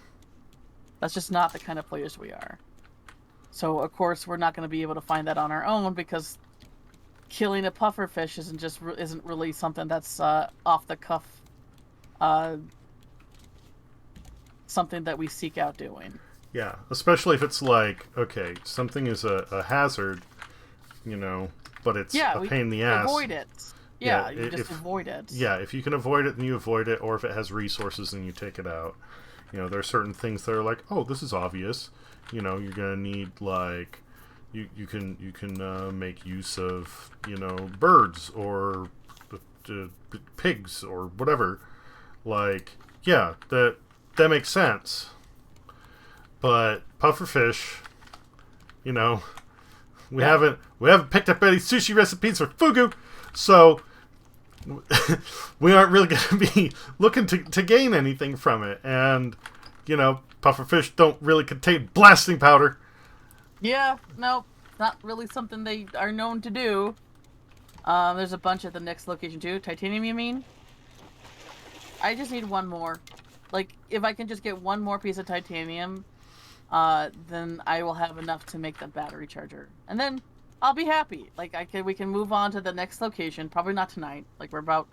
That's just not the kind of players we are. So of course we're not going to be able to find that on our own, because killing a pufferfish isn't really something that's off the cuff. Something that we seek out doing. Yeah, especially if it's like, okay, something is a hazard, but it's a pain in the ass. Avoid it. Yeah, you just avoid it. Yeah, if you can avoid it, then you avoid it, or if it has resources, then you take it out. There are certain things that are like, oh, this is obvious. You're gonna need, like, you can make use of, birds or pigs or whatever. Like, yeah, that makes sense. But pufferfish, we haven't picked up any sushi recipes for fugu, so we aren't really going to be looking to gain anything from it. And, pufferfish don't really contain blasting powder. Yeah, no, not really something they are known to do. There's a bunch at the next location too. Titanium, you mean? I just need one more. Like, if I can just get one more piece of titanium, then I will have enough to make the battery charger. And then I'll be happy. Like, we can move on to the next location. Probably not tonight. Like, we're about,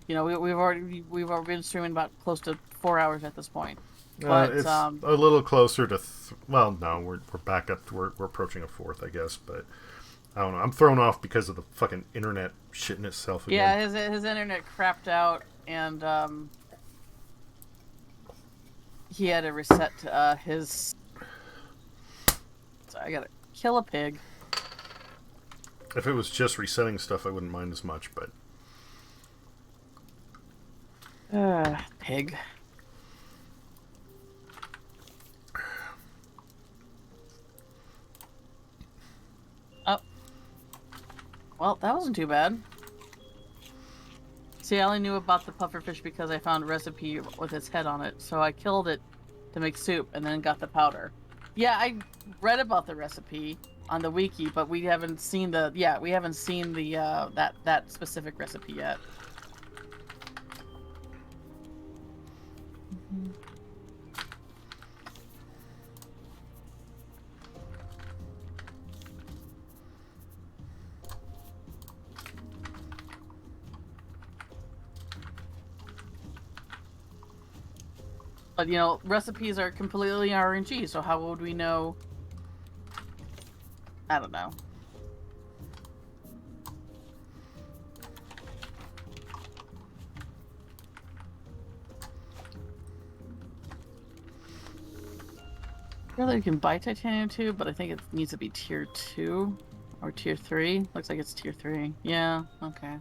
we've already been streaming about close to 4 hours at this point. But it's a little closer to, well, no, we're back up. We're approaching a fourth, I guess. But I don't know. I'm thrown off because of the fucking internet shitting itself again. Yeah, his internet crapped out, and he had to reset his. So I gotta kill a pig. If it was just resetting stuff, I wouldn't mind as much, but. Pig. Oh. Well, that wasn't too bad. See, I only knew about the pufferfish because I found a recipe with its head on it, so I killed it to make soup and then got the powder. Yeah, I read about the recipe on the wiki, but we haven't seen the that specific recipe yet. Mm-hmm. But, recipes are completely RNG, so how would we know? I don't know. Really, you can buy titanium too, but I think it needs to be tier 2 or tier 3. Looks like it's tier 3. Yeah, okay.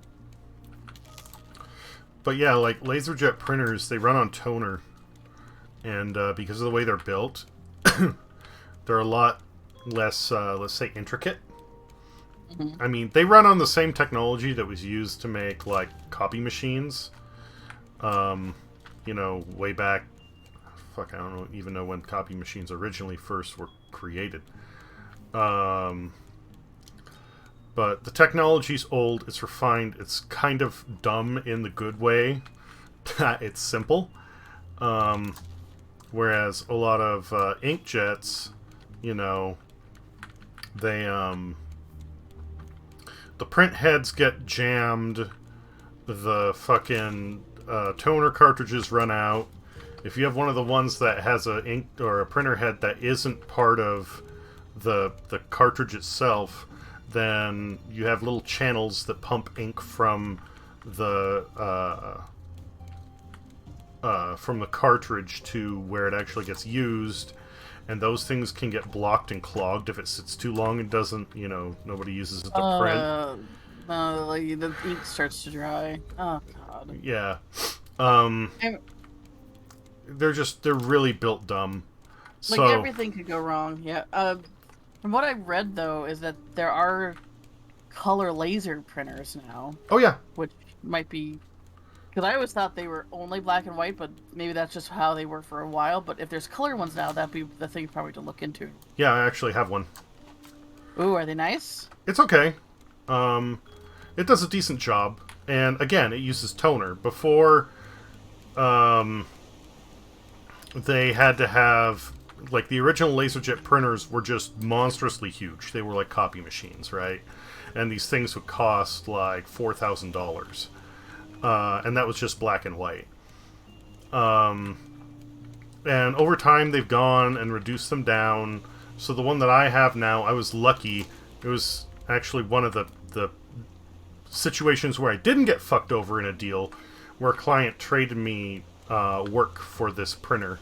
But yeah, like laserjet printers, they run on toner. And because of the way they're built, they're a lot less, let's say, intricate. Mm-hmm. I mean, they run on the same technology that was used to make, like, copy machines. Way back. Fuck, I don't even know when copy machines originally first were created. But the technology's old, it's refined, it's kind of dumb in the good way. It's simple. Whereas a lot of inkjets, they the print heads get jammed, the fucking toner cartridges run out. If you have one of the ones that has a ink or a printer head that isn't part of the cartridge itself, then you have little channels that pump ink from the cartridge to where it actually gets used, and those things can get blocked and clogged if it sits too long and doesn't, nobody uses it to print. Like the ink starts to dry. Oh god. Yeah. Um, And, they're really built dumb. like So, everything could go wrong. Yeah. From what I read though, is that there are color laser printers now, oh yeah. which might be because I always thought they were only black and white, but maybe that's just how they were for a while. But if there's color ones now, that'd be the thing probably to look into. Yeah, I actually have one. Ooh, are they nice? It's okay. Um, it does a decent job. And again, it uses toner. Before, um, they had to have, like, the original LaserJet printers were just monstrously huge. They were like copy machines, right? And these things would cost like $4,000. And that was just black and white. And over time, they've gone and reduced them down. So the one that I have now, I was lucky. It was actually one of the situations where I didn't get fucked over in a deal, where a client traded me work for this printer.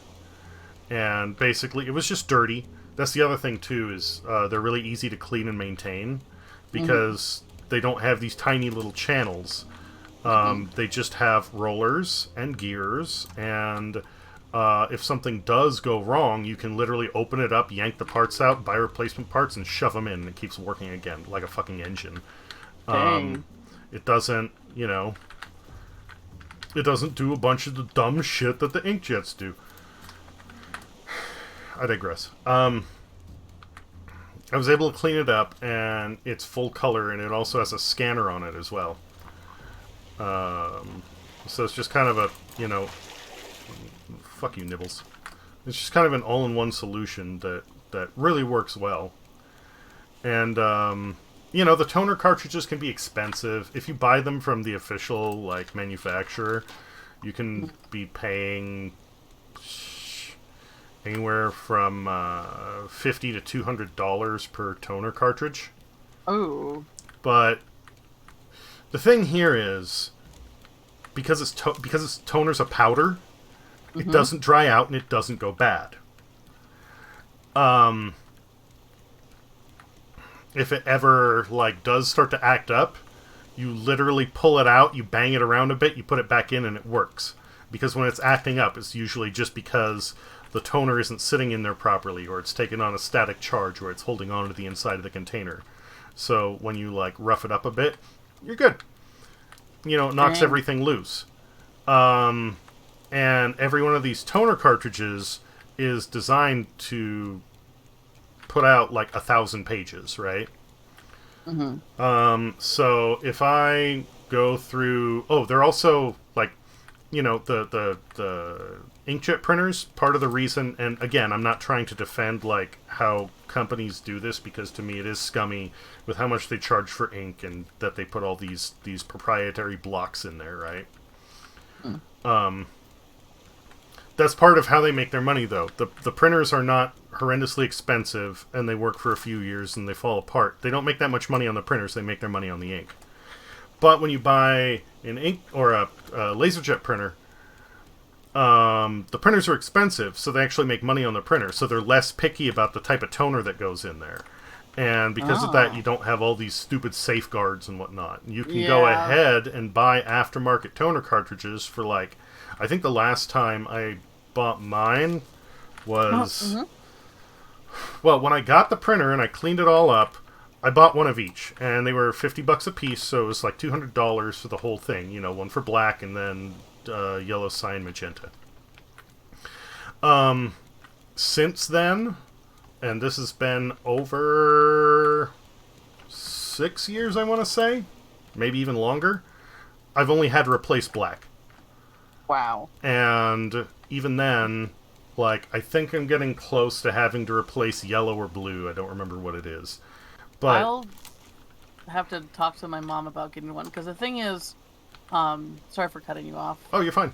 And basically, it was just dirty. That's the other thing, too, is they're really easy to clean and maintain because they don't have these tiny little channels. They just have rollers and gears, and if something does go wrong, you can literally open it up, yank the parts out, buy replacement parts, and shove them in, and it keeps working again, like a fucking engine. Dang. It doesn't, it doesn't do a bunch of the dumb shit that the inkjets do. I digress. I was able to clean it up, and it's full color, and it also has a scanner on it as well. So it's just kind of a, fuck you, Nibbles. It's just kind of an all-in-one solution that really works well. And, the toner cartridges can be expensive. If you buy them from the official, like, manufacturer, you can be paying anywhere from $50 to $200 per toner cartridge. Oh. But the thing here is, because it's toner's a powder, it doesn't dry out and it doesn't go bad. If it ever does start to act up, you literally pull it out, you bang it around a bit, you put it back in, and it works. Because when it's acting up, it's usually just because the toner isn't sitting in there properly, or it's taken on a static charge, or it's holding on to the inside of the container. So when you rough it up a bit, you're good. It knocks everything loose. And every one of these toner cartridges is designed to put out 1,000 pages, right? So if I go through, they're also the inkjet printers. Part of the reason, and again, I'm not trying to defend how companies do this, because to me it is scummy with how much they charge for ink and that they put all these proprietary blocks in there, right? That's part of how they make their money, though. The printers are not horrendously expensive, and they work for a few years and they fall apart. They don't make that much money on the printers, they make their money on the ink. But when you buy an ink or a LaserJet printer, the printers are expensive, so they actually make money on the printer, so they're less picky about the type of toner that goes in there. And because of that, you don't have all these stupid safeguards and whatnot. You can go ahead and buy aftermarket toner cartridges for I think the last time I bought mine was... Well, when I got the printer and I cleaned it all up, I bought one of each, and they were $50 a piece, so it was $200 for the whole thing. One for black and then yellow, cyan, magenta. Since then, and this has been over 6 years, I want to say, maybe even longer, I've only had to replace black. Wow. And even then, I think I'm getting close to having to replace yellow or blue. I don't remember what it is. But I'll have to talk to my mom about getting one, because the thing is, sorry for cutting you off. Oh, you're fine.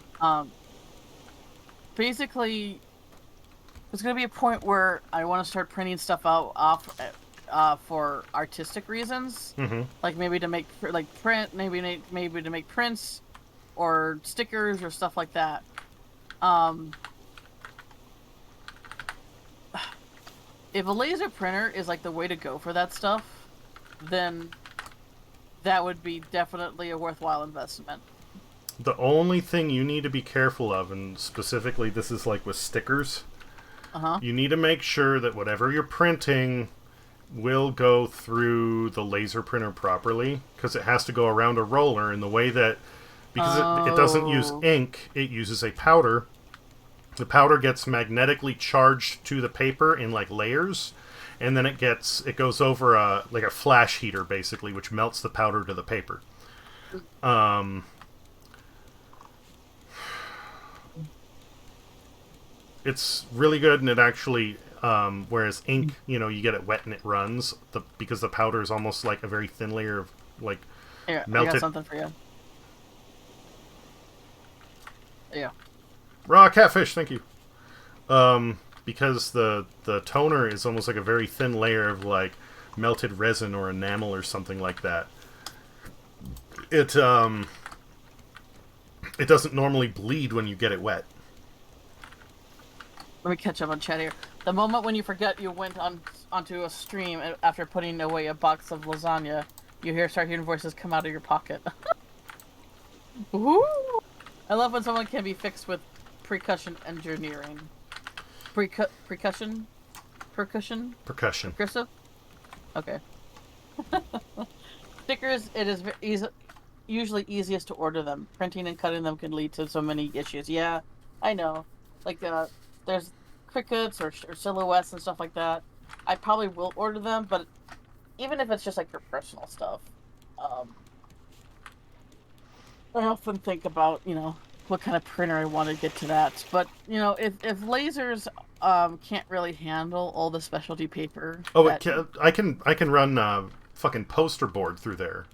Basically, there's going to be a point where I want to start printing stuff off for artistic reasons. Maybe to make print, maybe to make prints or stickers or stuff like that. If a laser printer is the way to go for that stuff, then that would be definitely a worthwhile investment. The only thing you need to be careful of, and specifically this is like with stickers, Uh-huh. you need to make sure that whatever you're printing will go through the laser printer properly, because it has to go around a roller in the way that, because it doesn't use Oh. ink, it uses a powder. The powder gets magnetically charged to the paper in like layers, and then it goes over a like a flash heater basically, which melts the powder to the paper. Um, it's really good, and it actually whereas ink, you get it wet and it runs because the powder is almost like a very thin layer of like Here, I got melted something for you. Yeah. raw catfish. Thank you. Because the toner is almost like a very thin layer of like melted resin or enamel or something like that. It doesn't normally bleed when you get it wet. Let me catch up on chat here. The moment when you forget you went onto a stream after putting away a box of lasagna, start hearing voices come out of your pocket. Ooh! I love when someone can be fixed with percussion engineering. Percussion? Percussion? Percussion. Percussive? Okay. Stickers, it is usually easiest to order them. Printing and cutting them can lead to so many issues. Yeah, I know. Like, there's crickets or silhouettes and stuff like that. I probably will order them, but even if it's just like your personal stuff, I often think about, what kind of printer I want to get to that. But, if lasers can't really handle all the specialty paper. Oh, I can run fucking poster board through there,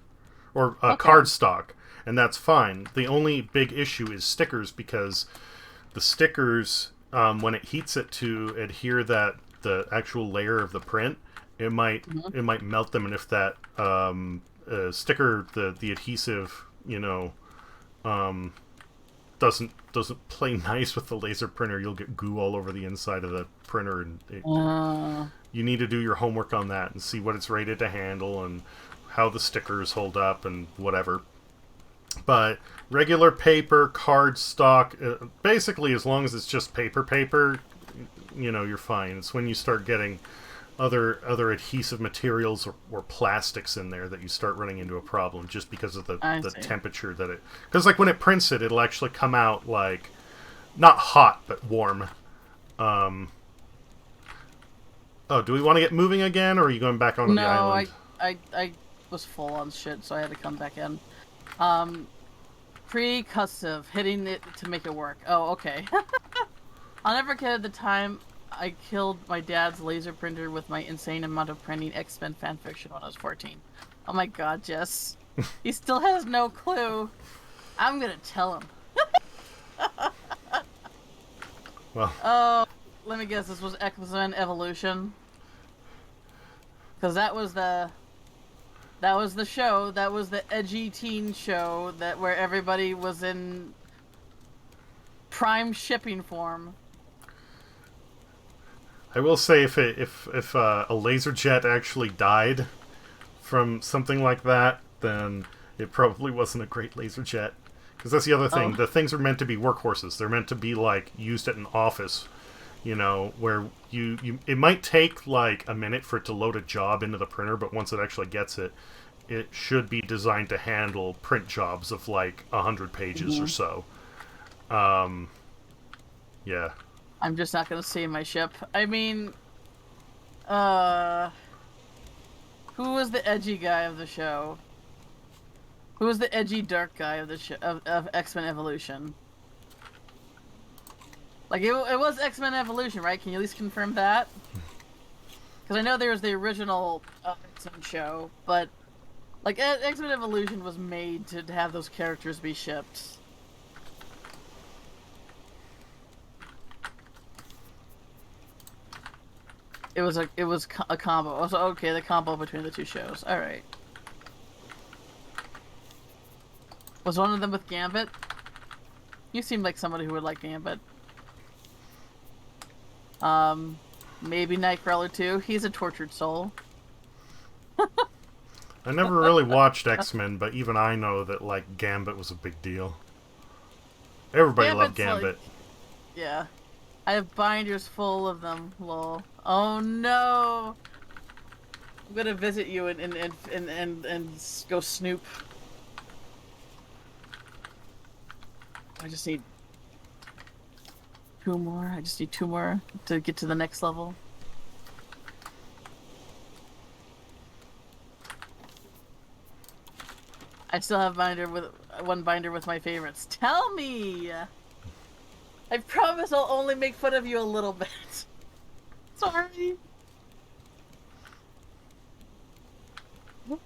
or Okay. cardstock, and that's fine. The only big issue is stickers, because the stickers, when it heats it to adhere the actual layer of the print, it might melt them, and if that sticker, the adhesive, doesn't play nice with the laser printer, you'll get goo all over the inside of the printer, and you need to do your homework on that and see what it's rated to handle and how the stickers hold up and whatever. But regular paper, cardstock, basically as long as it's just paper, you're fine. It's when you start getting other adhesive materials or plastics in there that you start running into a problem, just because of the temperature that it... Because like when it prints it, it'll actually come out like not hot but warm. Oh, do we want to get moving again, or are you going back onto the island? No, I was full on shit, so I had to come back in. Percussive, hitting it to make it work. Oh, okay. I'll never forget the time I killed my dad's laser printer with my insane amount of printing X-Men fanfiction when I was 14. Oh my god, Jess. He still has no clue. I'm gonna tell him. Well. Oh, let me guess, this was X-Men Evolution? Because that was the show, that was the edgy teen show where everybody was in prime shipping form. I will say, if a laser jet actually died from something like that, then it probably wasn't a great laser jet. Because that's the other thing. The things are meant to be workhorses. They're meant to be like used at an office, where it might take like a minute for it to load a job into the printer, but once it actually gets it, it should be designed to handle print jobs of like 100 pages or so. Yeah. I'm just not gonna save my ship. I mean, who was the edgy guy of the show? Who was the edgy dark guy of the of X-Men Evolution? Like, it was X-Men Evolution, right? Can you at least confirm that? Because I know there was the original X-Men show, but like X-Men Evolution was made to have those characters be shipped. It was a combo. So okay, the combo between the two shows. All right. Was one of them with Gambit? You seem like somebody who would like Gambit. Maybe Nightcrawler too. He's a tortured soul. I never really watched X-Men, but even I know that, like, Gambit was a big deal. Everybody loved Gambit. Like, yeah. I have binders full of them, lol. Oh no! I'm gonna visit you and go snoop. I just need 2 more. I just need 2 more to get to the next level. I still have one binder with my favorites. Tell me! I promise I'll only make fun of you a little bit. Sorry. Like,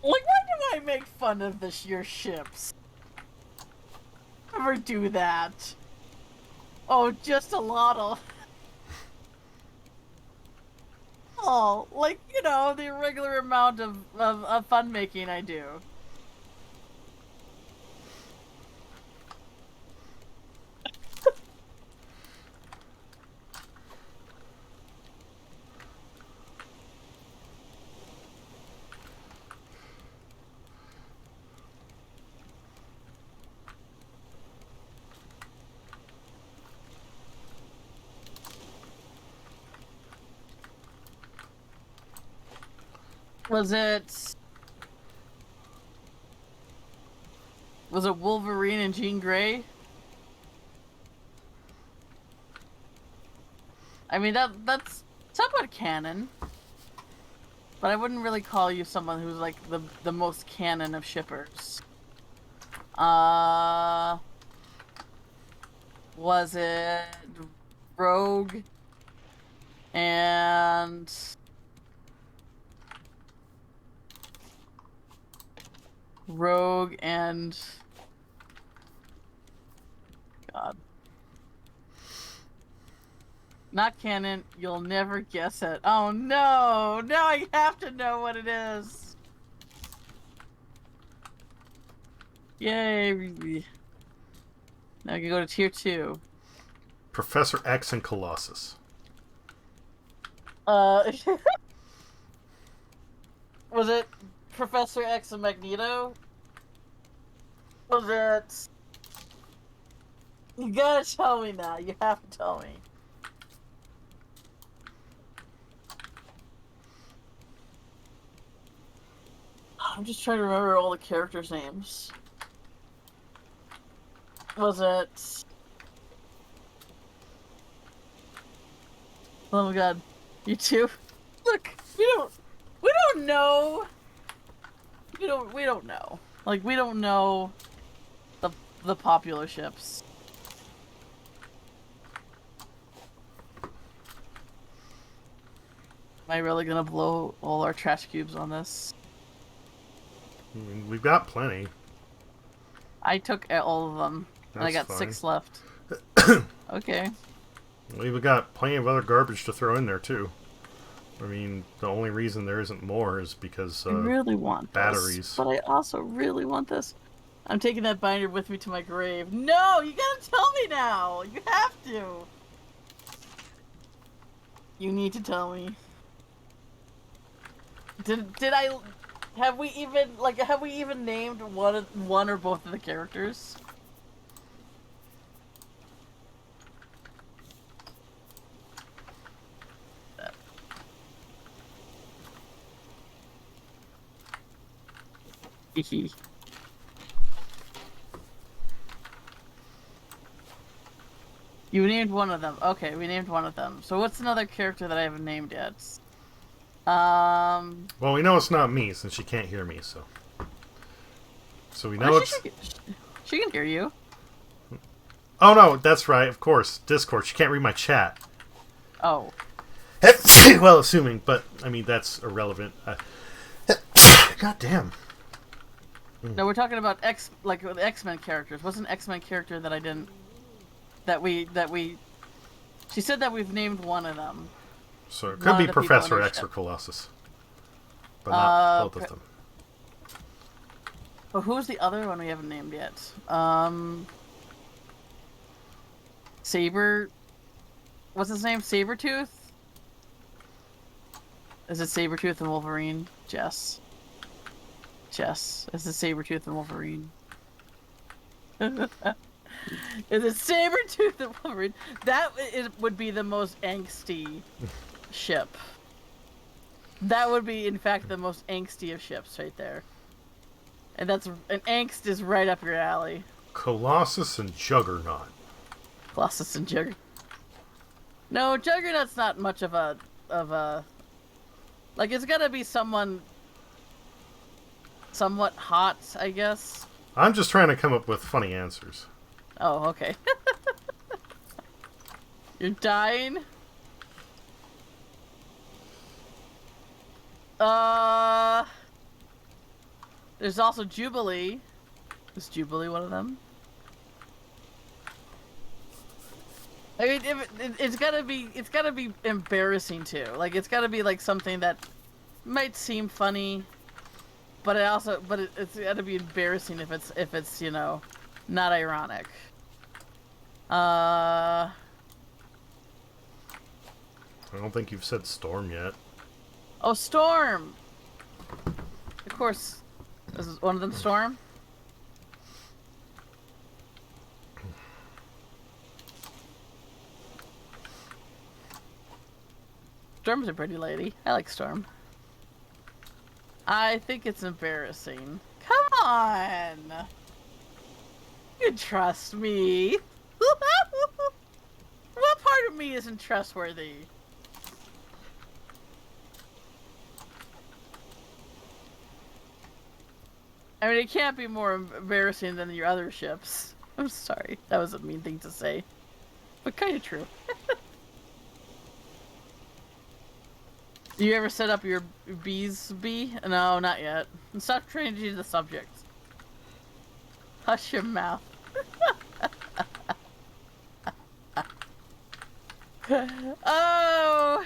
why do I make fun of your ships? Never do that. Oh, just a lot of... Oh, like, you know, the regular amount of fun making I do. Was it Wolverine and Jean Grey? I mean, that's somewhat canon. But I wouldn't really call you someone who's like the most canon of shippers. Was it Rogue and God. Not canon, you'll never guess it. Oh no! Now I have to know what it is! Yay! Now I can go to tier 2. Professor X and Colossus. Was it Professor X and Magneto? Was it... You gotta tell me now, you have to tell me. I'm just trying to remember all the characters' names. Was it... Oh my god. You too? Look, we don't know. We don't know. Like, we don't know the popular ships. Am I really gonna blow all our trash cubes on this? We've got plenty. I took all of them, and I got fine. 6 left. Okay. We've got plenty of other garbage to throw in there, too. I mean, the only reason there isn't more is because I really want batteries. This, but I also really want this. I'm taking that binder with me to my grave. No! You gotta tell me now! You have to! You need to tell me. Did I... Have we even named one or both of the characters? Hehe. You named one of them. Okay, we named one of them. So what's another character that I haven't named yet? Well, we know it's not me since she can't hear me, so we know it's. She can hear you. Oh no, that's right. Of course, Discord. She can't read my chat. Oh. Well, assuming, but I mean that's irrelevant. God damn. No, we're talking about the X-Men characters. What's an X-Men character that I didn't... That we... She said that we've named one of them. So it could be Professor X or Colossus. But not both of them. But who's the other one we haven't named yet? Saber... what's his name? Sabretooth? Is it Sabretooth and Wolverine? Jess. Is it Sabretooth and Wolverine? Is it Sabretooth and Wolverine? Would be the most angsty ship. That would be, in fact, the most angsty of ships right there. And angst is right up your alley. Colossus and Juggernaut. Colossus and Juggernaut. No, Juggernaut's not much of a like, it's gotta be someone somewhat hot, I guess. I'm just trying to come up with funny answers. Oh, okay. You're dying? There's also Jubilee. Is Jubilee one of them? I mean, it's gotta be embarrassing too. Like, it's gotta be like something that might seem funny, but it's gotta be embarrassing if it's you know, not ironic. I don't think you've said Storm yet. Oh, Storm! Of course. Is one of them Storm? Storm's a pretty lady. I like Storm. I think it's embarrassing. Come on! You trust me. What part of me isn't trustworthy? I mean, it can't be more embarrassing than your other ships. I'm sorry. That was a mean thing to say. But kind of true. Do you ever set up your bees bee? No, not yet. Stop changing the subject. Hush your mouth. Oh!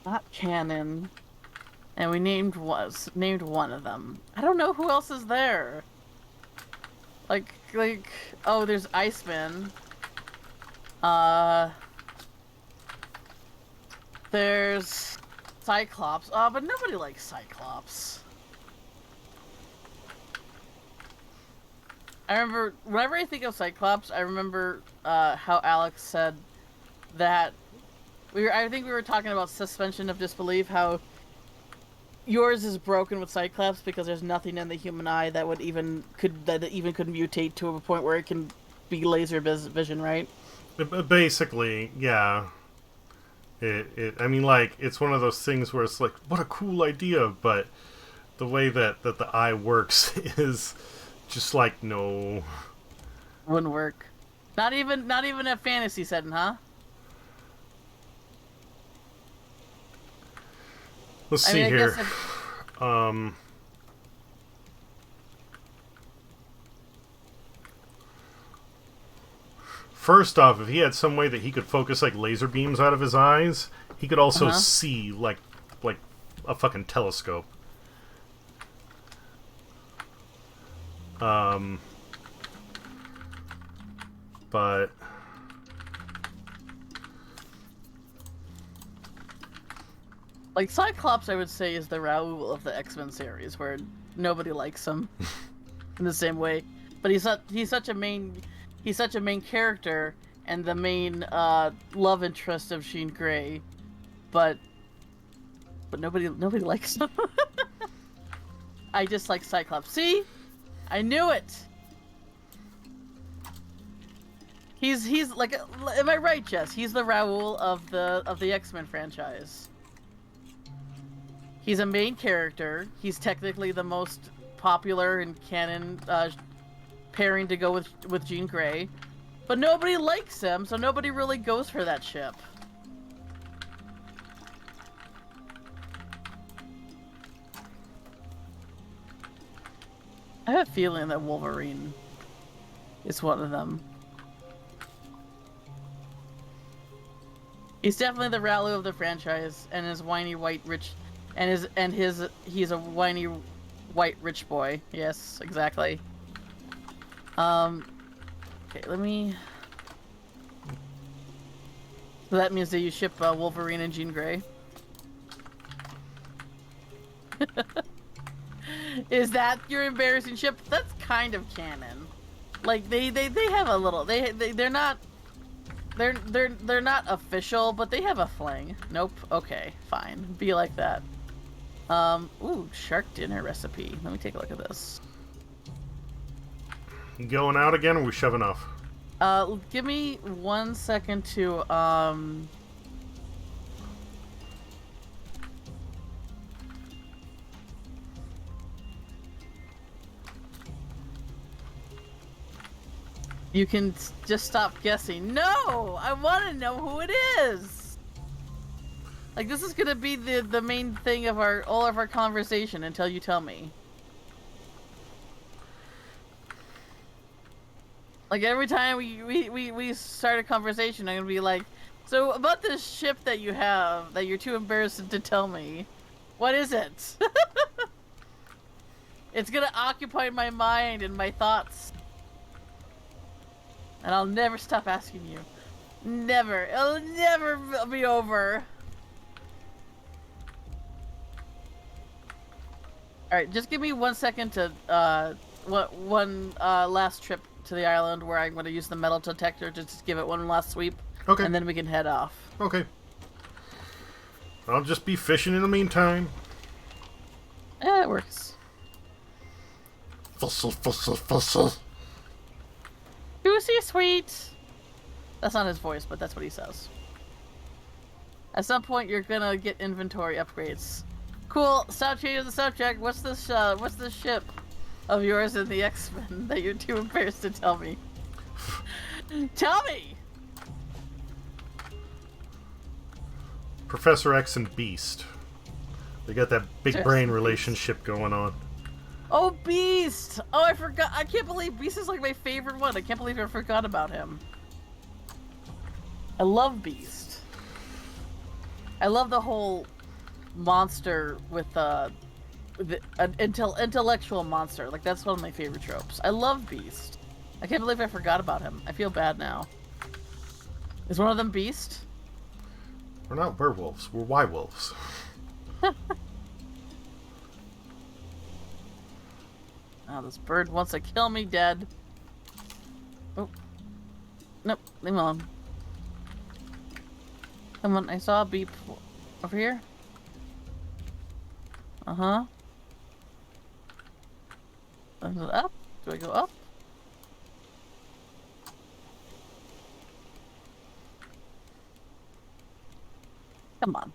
Not canon. And we named one of them. I don't know who else is there. Like, oh, there's Iceman. There's Cyclops. Oh, but nobody likes Cyclops. I remember, whenever I think of Cyclops, I remember how Alex said that I think we were talking about suspension of disbelief, how yours is broken with Cyclops because there's nothing in the human eye that could mutate to a point where it can be laser vision, right? Basically, yeah. I mean, like, it's one of those things where it's like, what a cool idea, but the way that the eye works is just like, no. Wouldn't work. Not even a fantasy setting, huh? Let's see here. First off, if he had some way that he could focus like laser beams out of his eyes, he could also see like a fucking telescope. But like Cyclops, I would say, is the Raoul of the X-Men series, where nobody likes him in the same way. But he's such a main character and the main love interest of Jean Grey, but nobody likes him. I just like Cyclops. See, I knew it. He's like, am I right, Jess? He's the Raoul of the X-Men franchise. He's a main character. He's technically the most popular and canon pairing to go with Jean Grey, but nobody likes him, so nobody really goes for that ship. I have a feeling that Wolverine is one of them. He's definitely the Ralu of the franchise, and his whiny white rich, he's a whiny white rich boy. Yes, exactly. Okay, let me. So that means that you ship Wolverine and Jean Grey. Is that your embarrassing ship? That's kind of canon. Like they have a little. They're not. They're not official, but they have a fling. Nope. Okay, fine. Be like that. Ooh, shark dinner recipe. Let me take a look at this. You going out again, or we shoving off? Give me 1 second to You can just stop guessing. No! I want to know who it is! Like, this is gonna be the main thing of all of our conversation until you tell me. Like, every time we start a conversation, I'm gonna be like, so about this ship that you have, that you're too embarrassed to tell me, what is it? It's gonna occupy my mind and my thoughts. And I'll never stop asking you. Never. It'll never be over. Alright, just give me 1 second to, one last trip to the island where I'm going to use the metal detector to just give it one last sweep. Okay. And then we can head off. Okay. I'll just be fishing in the meantime. Yeah, it works. Fussle. Juicy sweet! That's not his voice, but that's what he says. At some point, you're gonna get inventory upgrades. Cool. Stop changing the subject. What's this ship of yours in the X-Men that you're too embarrassed to tell me? Tell me! Professor X and Beast. They got that big brain relationship going on. Oh, Beast! Oh, I forgot. I can't believe Beast is like my favorite one. I can't believe I forgot about him. I love Beast. I love the whole monster with an intellectual monster. Like, that's one of my favorite tropes. I love Beast. I can't believe I forgot about him. I feel bad now. Is one of them Beast? We're not werewolves. We're Y-wolves. Oh, this bird wants to kill me dead. Oh. Nope, leave me alone. Come on, I saw a beep over here. Uh-huh. Up? Do I go up? Come on.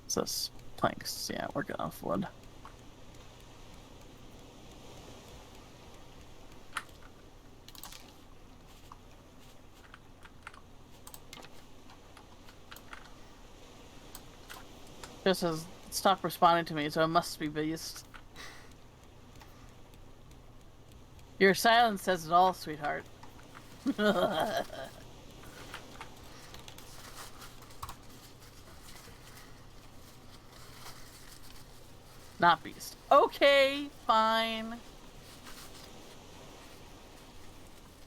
What's this? Planks. Yeah, we're good off wood. Just says, stop responding to me, so it must be Beast. Your silence says it all, sweetheart. Not Beast. Okay, fine.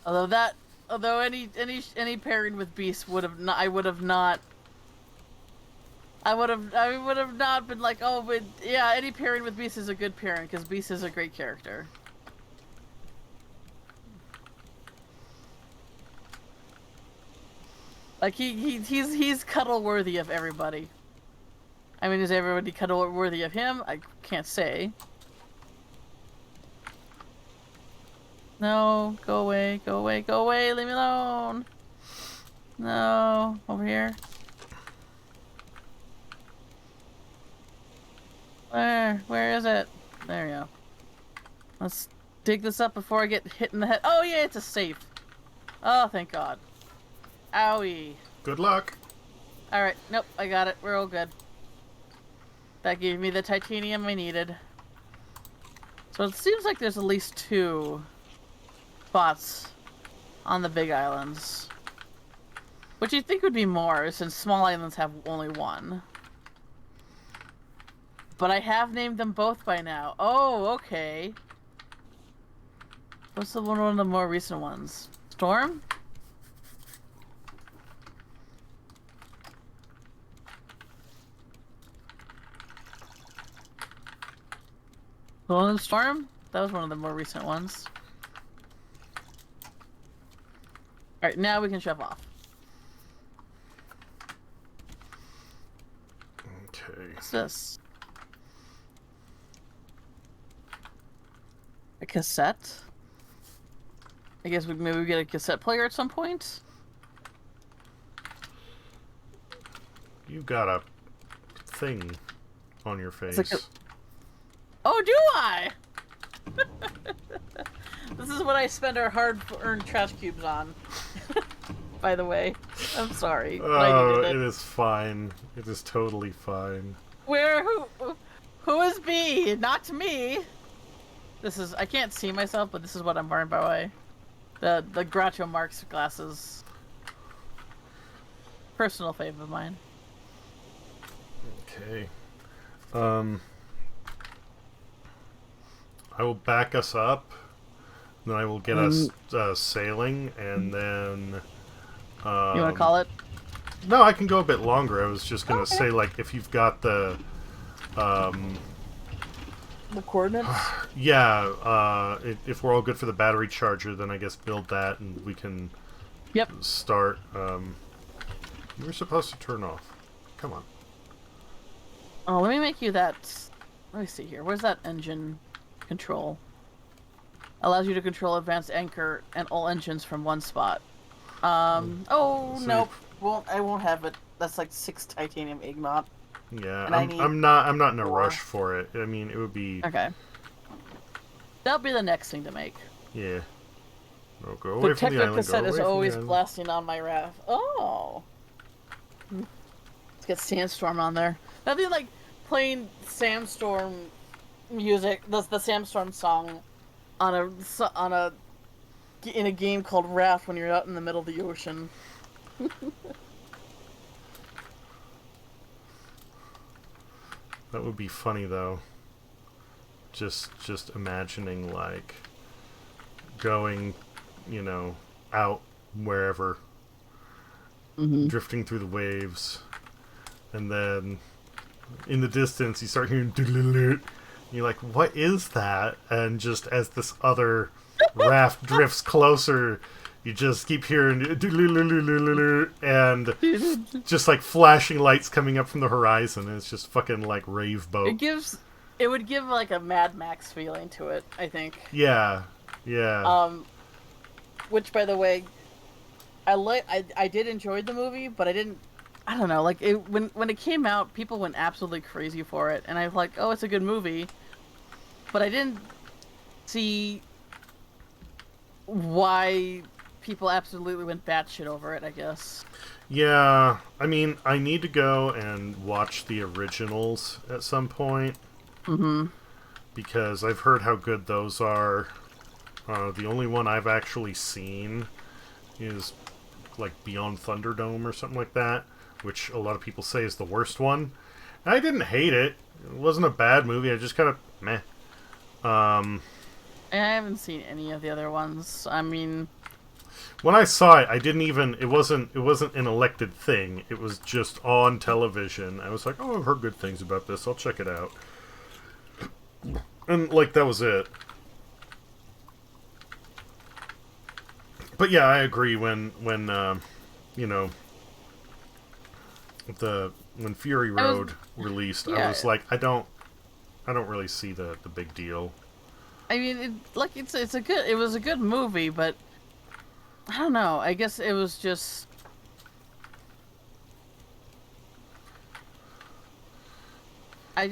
Although any pairing with Beast would have not, I would have not been like, oh, but yeah, any pairing with Beast is a good pairing because Beast is a great character. Like he's cuddle worthy of everybody. I mean, is everybody cuddle worthy of him? I can't say. No, go away, go away, go away, leave me alone. No, over here. Where is it? There we go. Let's dig this up before I get hit in the head. Oh yeah, it's a safe. Oh, thank God. Owie. Good luck. Alright, nope, I got it. We're all good. That gave me the titanium I needed. So it seems like there's at least 2 spots on the big islands. Which you'd think would be more, since small islands have only 1. But I have named them both by now. Oh, okay. What's one of the more recent ones? Storm? Golden Storm? That was one of the more recent ones. Alright, now we can shove off. Okay. What's this? A cassette? I guess maybe we get a cassette player at some point? You got a thing on your face. Like oh, do I? This is what I spend our hard-earned trash cubes on. By the way, I'm sorry. Oh, it is fine. It is totally fine. Who is B? Not me. This is, I can't see myself, but this is what I'm wearing, by the way. The Groucho Marx glasses. Personal fave of mine. Okay. I will back us up. Then I will get us sailing, and then... you want to call it? No, I can go a bit longer. I was just going to say, like, if you've got the... the coordinates? Yeah, if we're all good for the battery charger, then I guess build that, and we can start. You were supposed to turn off. Come on. Oh, let me make you that... Let me see here. Where's that engine control? Allows you to control advanced anchor and all engines from one spot. Oh, nope. I won't have it. That's like 6 titanium ignot. Yeah, I'm not in a rush for it. I mean, it would be... Okay. That'll be the next thing to make. Yeah. Oh, go away from the island. The cassette is always blasting on my RAFT. Oh! Let's get Sandstorm on there. That'd be like playing Sandstorm music, the Sandstorm song in a game called RAFT when you're out in the middle of the ocean. That would be funny, though. Just imagining, like, going, out wherever, drifting through the waves, and then in the distance you start hearing doodle-doodle. You're like, what is that? And just as this other raft drifts closer, you just keep hearing and just like flashing lights coming up from the horizon. And it's just fucking like rave boat. It would give like a Mad Max feeling to it, I think. Yeah. Which, by the way, I did enjoy the movie, but I don't know, like when it came out, people went absolutely crazy for it, and I was like, oh, it's a good movie, but I didn't see why people absolutely went batshit over it, I guess. Yeah, I mean, I need to go and watch the originals at some point. Because I've heard how good those are. The only one I've actually seen is like Beyond Thunderdome or something like that, which a lot of people say is the worst one. And I didn't hate it. It wasn't a bad movie. I just kind of meh. I haven't seen any of the other ones. I mean, when I saw it, I didn't even. It wasn't an elected thing. It was just on television. I was like, oh, I've heard good things about this. I'll check it out. And like that was it. But yeah, I agree. When Fury Road released, I was like, I don't really see the big deal. I mean, it was a good movie, but I don't know. I guess it was just. I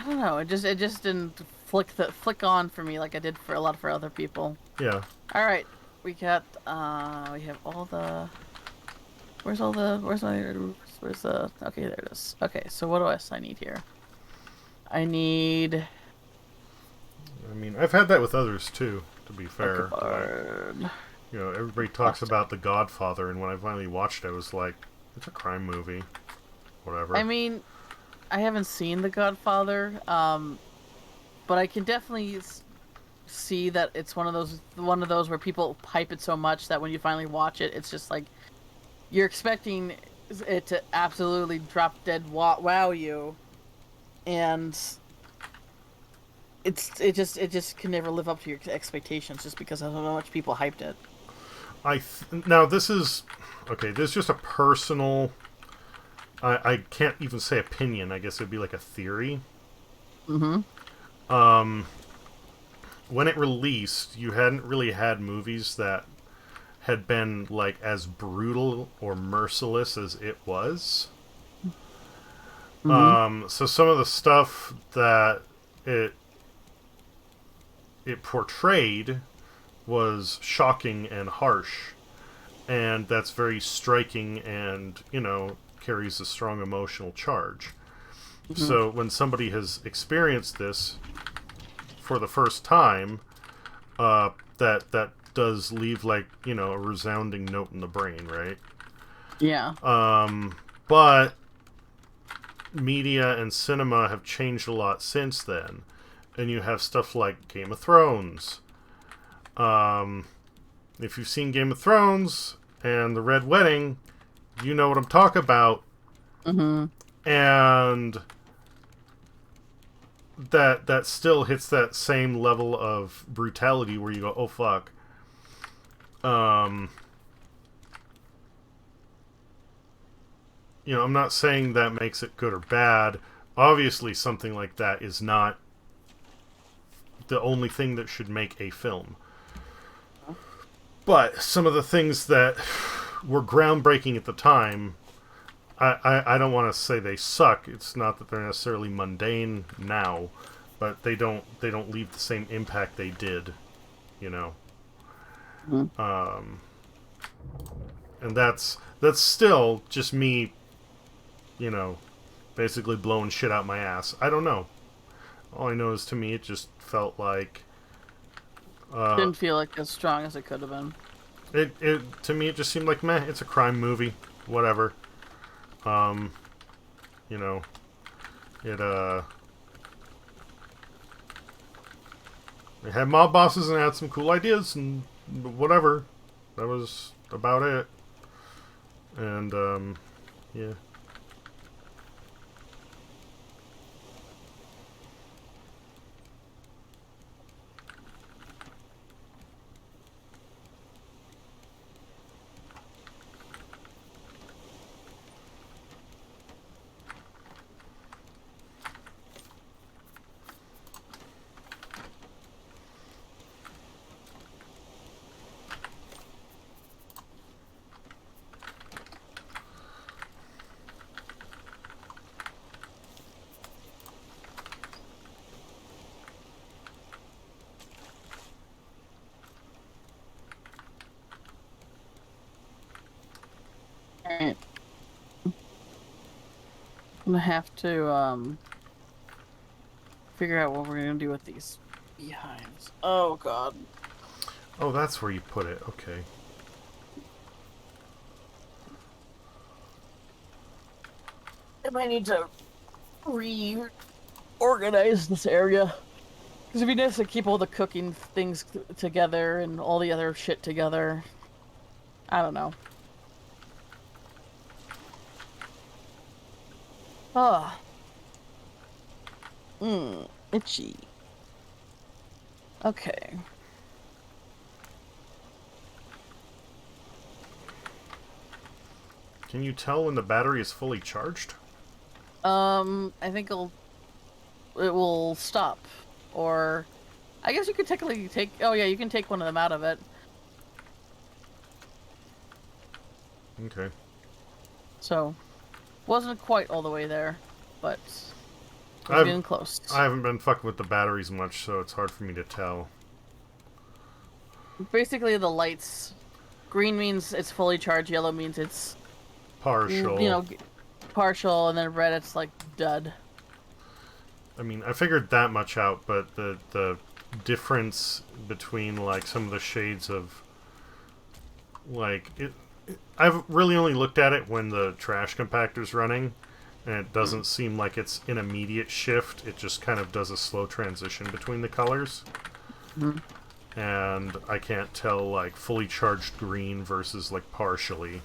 don't know. It just didn't flick on for me like I did for a lot for other people. Yeah. All right, we have all the Where's all the? Where's my? Where's the? Okay, there it is. Okay, so what else I need here? I need I mean, I've had that with others too. To be a fair, like card. everybody talks about The Godfather, and when I finally watched it, I was like, it's a crime movie, whatever. I mean, I haven't seen The Godfather, but I can definitely see that it's one of those where people hype it so much that when you finally watch it, it's just like you're expecting it to absolutely drop dead wow you, and it just can never live up to your expectations just because of how much people hyped it. Now this is okay. This is just a personal. I can't even say opinion. I guess it'd be like a theory. Mm-hmm. When it released, you hadn't really had movies that had been like as brutal or merciless as it was. Mm-hmm. So some of the stuff that it portrayed was shocking and harsh, and that's very striking, and carries a strong emotional charge. Mm-hmm. So when somebody has experienced this for the first time, that does leave like a resounding note in the brain, right? Yeah. But media and cinema have changed a lot since then, and you have stuff like Game of Thrones. If you've seen Game of Thrones and the Red Wedding, you know what I'm talking about. Mm-hmm. And that still hits that same level of brutality where you go, oh fuck. I'm not saying that makes it good or bad. Obviously, something like that is not the only thing that should make a film. But some of the things that were groundbreaking at the time, I don't want to say they suck. It's not that they're necessarily mundane now, but they don't leave the same impact they did, you know. Mm-hmm. And that's still just me, basically blowing shit out my ass. I don't know. All I know is to me it just felt like Didn't feel like as strong as it could have been. it to me it just seemed like meh, it's a crime movie, whatever. Um, you know, it it had mob bosses and it had some cool ideas and whatever. That was about it. And yeah. Alright. I'm gonna have to figure out what we're gonna do with these beehives. Oh god. Oh, that's where you put it. Okay. I might need to reorganize this area. Because it'd be nice to keep all the cooking things together and all the other shit together. I don't know. Ah. Itchy. Okay. Can you tell when the battery is fully charged? I think it will stop. Or I guess you could technically take, oh yeah, you can take one of them out of it. Okay. So, wasn't quite all the way there, but was I've getting close. I haven't been fucking with the batteries much, so it's hard for me to tell. Basically, the lights, green means it's fully charged, yellow means it's partial. You know, partial, and then red it's like dud. I mean, I figured that much out, but the difference between like some of the shades of like I've really only looked at it when the trash compactor's running, and it doesn't seem like it's an immediate shift. It just kind of does a slow transition between the colors. And I can't tell like fully charged green versus like partially.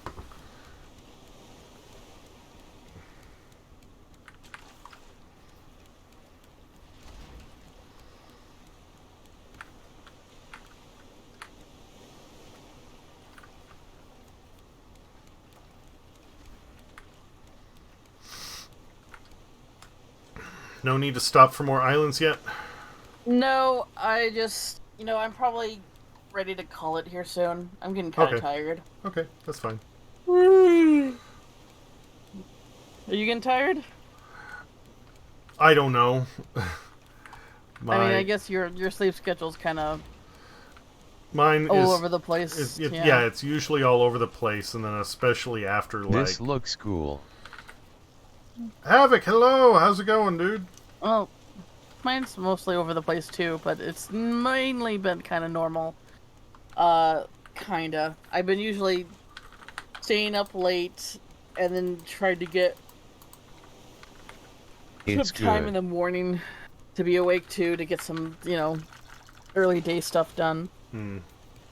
No need to stop for more islands yet? No, I just, I'm probably ready to call it here soon. I'm getting kind of tired. Okay, that's fine. Are you getting tired? I don't know. I guess your sleep schedule's kind of mine all is over the place. Yeah, it's usually all over the place, and then especially after like. This looks cool. Havoc, hello. How's it going, dude? Well, mine's mostly over the place too, but it's mainly been kind of normal. Kinda. I've been usually staying up late and then tried to get some time in the morning to be awake to get some, early day stuff done.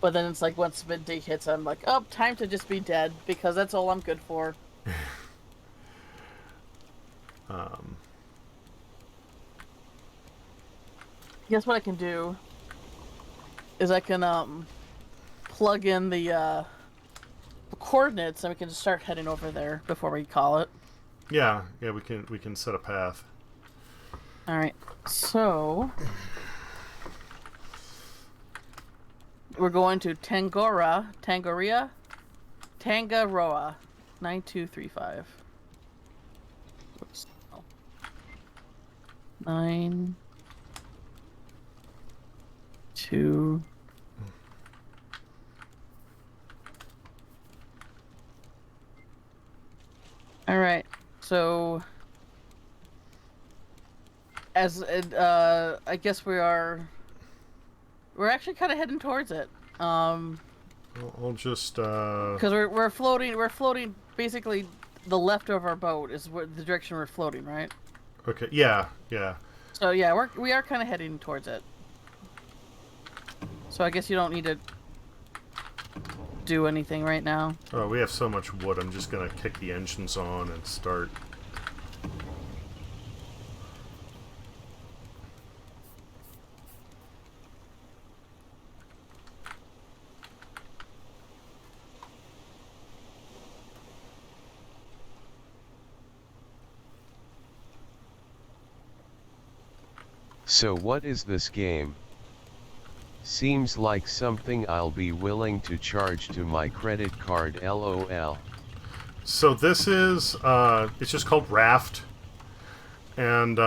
But then it's like once midday hits, I'm like, oh, time to just be dead because that's all I'm good for. Guess what I can do is I can plug in the coordinates and we can just start heading over there before we call it. Yeah, we can set a path. All right, so we're going to Tangaroa, 9235. Oops. 9 2 All right, so as I guess we're actually kind of heading towards it. I'll just because we're floating basically the left of our boat is where the direction we're floating, right? Okay. Yeah. So yeah, we are kind of heading towards it. So I guess you don't need to do anything right now. Oh, we have so much wood. I'm just gonna kick the engines on and start. So what is this game? Seems like something I'll be willing to charge to my credit card, LOL. So this is it's just called RAFT, and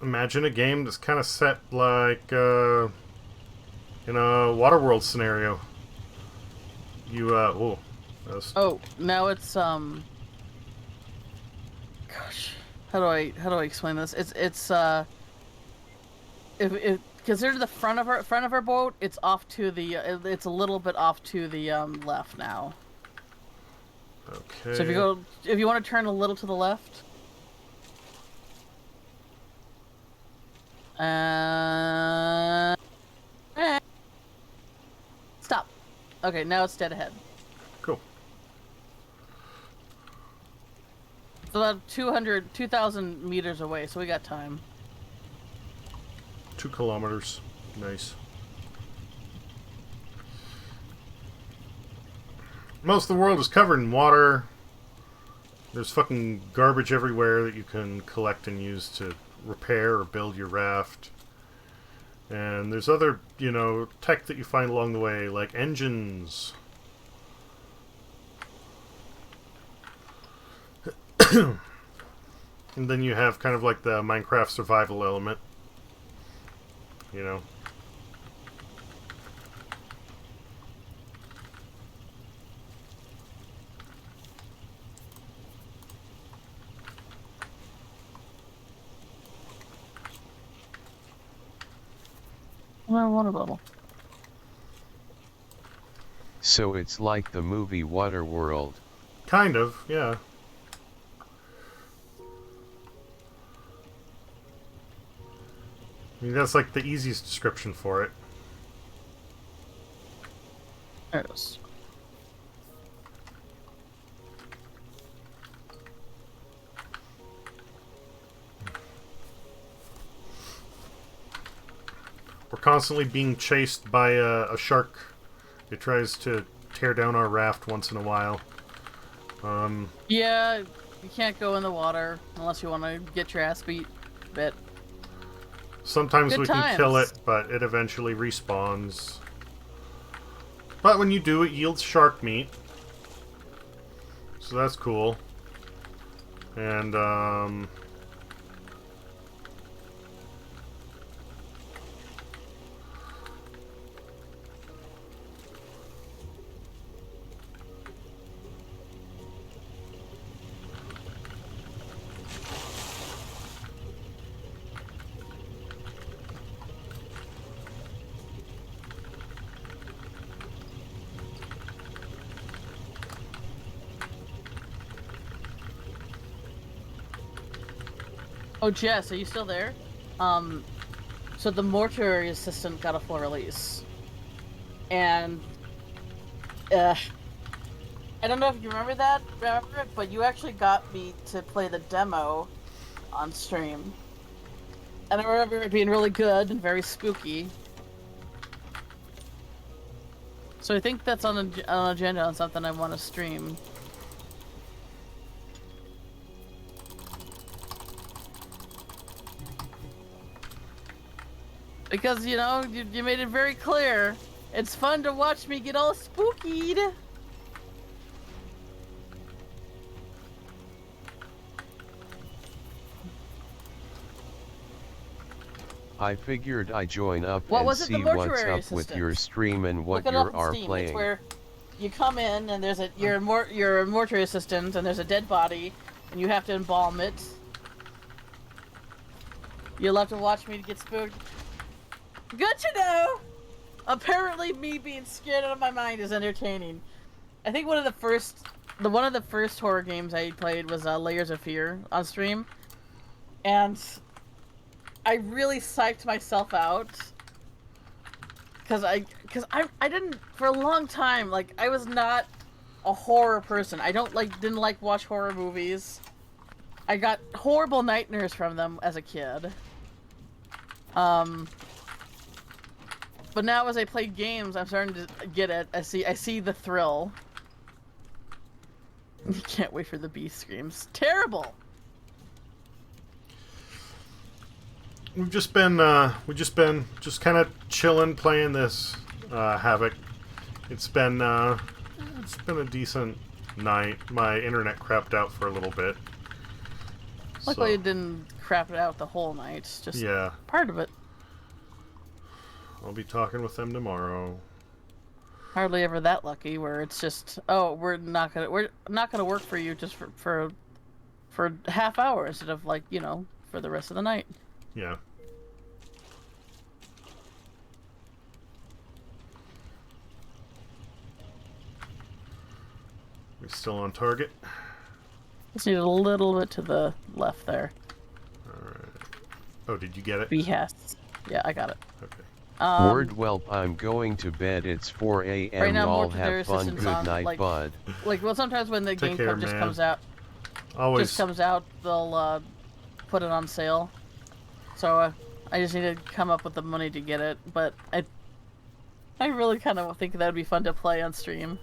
imagine a game that's kind of set like in a Waterworld scenario. You Oh, now it's gosh, how do I explain this? It's if consider the front of our boat, it's off to the it's a little bit off to the left now. Okay. So if you want to turn a little to the left. Stop. Okay, now it's dead ahead. Cool. It's about 2,000 meters away, so we got time. 2 kilometers. Nice. Most of the world is covered in water. There's fucking garbage everywhere that you can collect and use to repair or build your raft. And there's other, tech that you find along the way, like engines. And then you have kind of like the Minecraft survival element. My water bottle. So it's like the movie Waterworld. Kind of, yeah. I mean, that's like the easiest description for it. There it is. We're constantly being chased by a shark. It tries to tear down our raft once in a while. Yeah, you can't go in the water unless you want to get your ass beat a bit. Sometimes Good we times. can kill it, but it eventually respawns. But when you do, it yields shark meat. So that's cool. And, Oh, Jess, are you still there? So the mortuary assistant got a full release. And, I don't know if you remember it, but you actually got me to play the demo on stream. And I remember it being really good and very spooky. So I think that's on an agenda on something I want to stream. Because, you know, you made it very clear. It's fun to watch me get all spookied. I figured I join up What and was it, the see what's mortuary up assistant? with your stream and what Look it you up on are Steam. playing. It's where you come in and there's you're a mortuary assistant and there's a dead body and you have to embalm it. You'll have to watch me get spooked. Good to know. Apparently, me being scared out of my mind is entertaining. I think one of the first horror games I played was Layers of Fear on stream, and I really psyched myself out because I didn't for a long time, like, I was not a horror person. I didn't like watch horror movies. I got horrible nightmares from them as a kid. But now as I play games, I'm starting to get it. I see the thrill. You can't wait for the beast screams. Terrible. we've just been kind of chilling playing this Havoc. It's been a decent night. My internet crapped out for a little bit. Luckily, So, it didn't crap it out the whole night. It's just yeah, part of it. I'll be talking with them tomorrow. Hardly ever that lucky, where it's just, oh, we're not gonna work for you just for a half hour instead of, like, you know, for the rest of the night. Yeah. We're still on target. Just need a little bit to the left there. Alright. Oh, did you get it? Behest. Yeah, I got it. Okay. Word whelp, I'm going to bed. It's 4 a.m. Right now, Y'all multiplayer have fun. assistance Good on, night, like- bud. Like, well, sometimes when the Take game care, just man. comes out, Always. they'll put it on sale. So I just need to come up with the money to get it. But I really kind of think that would be fun to play on stream.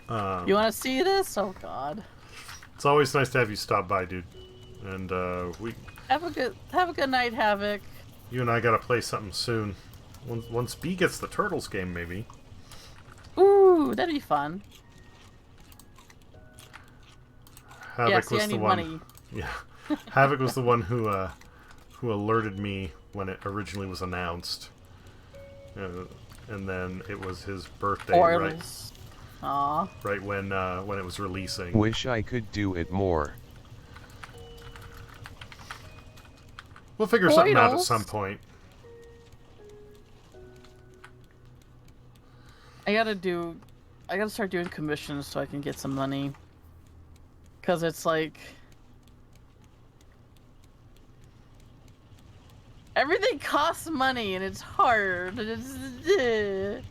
You want to see this? Oh God. It's always nice to have you stop by, dude. And Have a good night, Havoc. you and I gotta play something soon. Once B gets the Turtles game, maybe. Ooh, that'd be fun. Havoc Yeah, see, was I the need one. money. Yeah, Havoc was the one who alerted me when it originally was announced, and then it was his birthday, right? Aw. Right when it was releasing. Wish I could do it more. We'll figure something out at Oils. some point. I gotta start doing commissions so I can get some money. Cause it's like everything costs money and it's hard. It's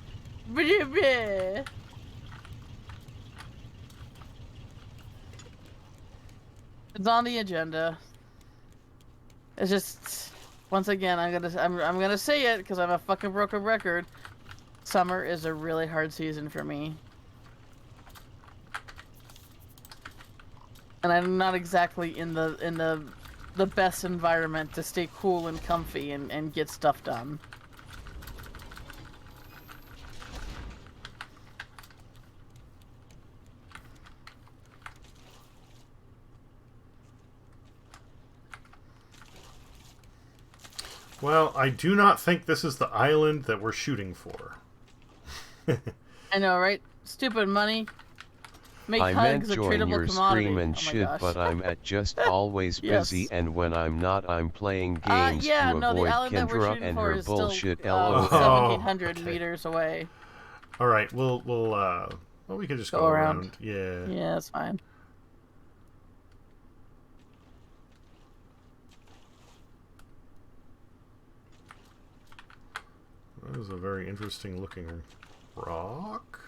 on the agenda. It's just once again I'm gonna say it because I'm a fucking broken record. Summer is a really hard season for me. And I'm not exactly in the best environment to stay cool and comfy and get stuff done. Well, I do not think this is the island that we're shooting for. I know, right? Stupid money. Make I meant hugs a join tradable your commodity. stream and Oh my shit, gosh. but I'm at just always Yes. busy, and when I'm not, I'm playing games yeah, to no, the avoid island that we're Kendra shooting and for her is bullshit. still LOL. 1,700 okay. meters away. All right, well, we could just Go go around. around. Yeah. Yeah, that's fine. That is a very interesting looking rock.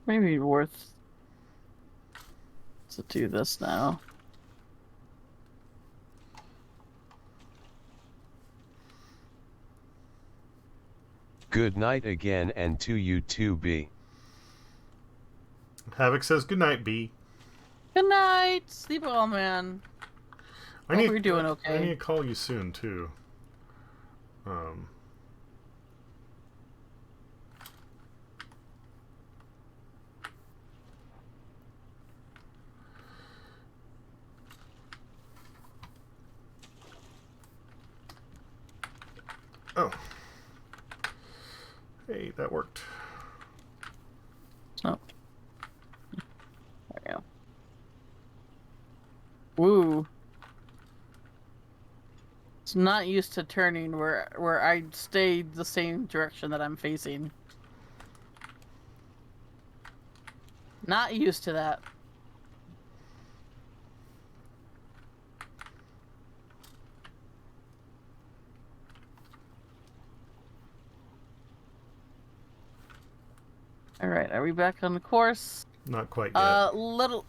Maybe worth to do this now. Good night again, and to you too, B. Havoc says goodnight, B. Good night. Sleep well, man. Hope you're doing okay. I need to call you soon too. Oh. Hey, that worked. Oh. There we go. Woo. It's not used to turning where I stay the same direction that I'm facing. Not used to that. All right, are we back on the course? Not quite yet. Little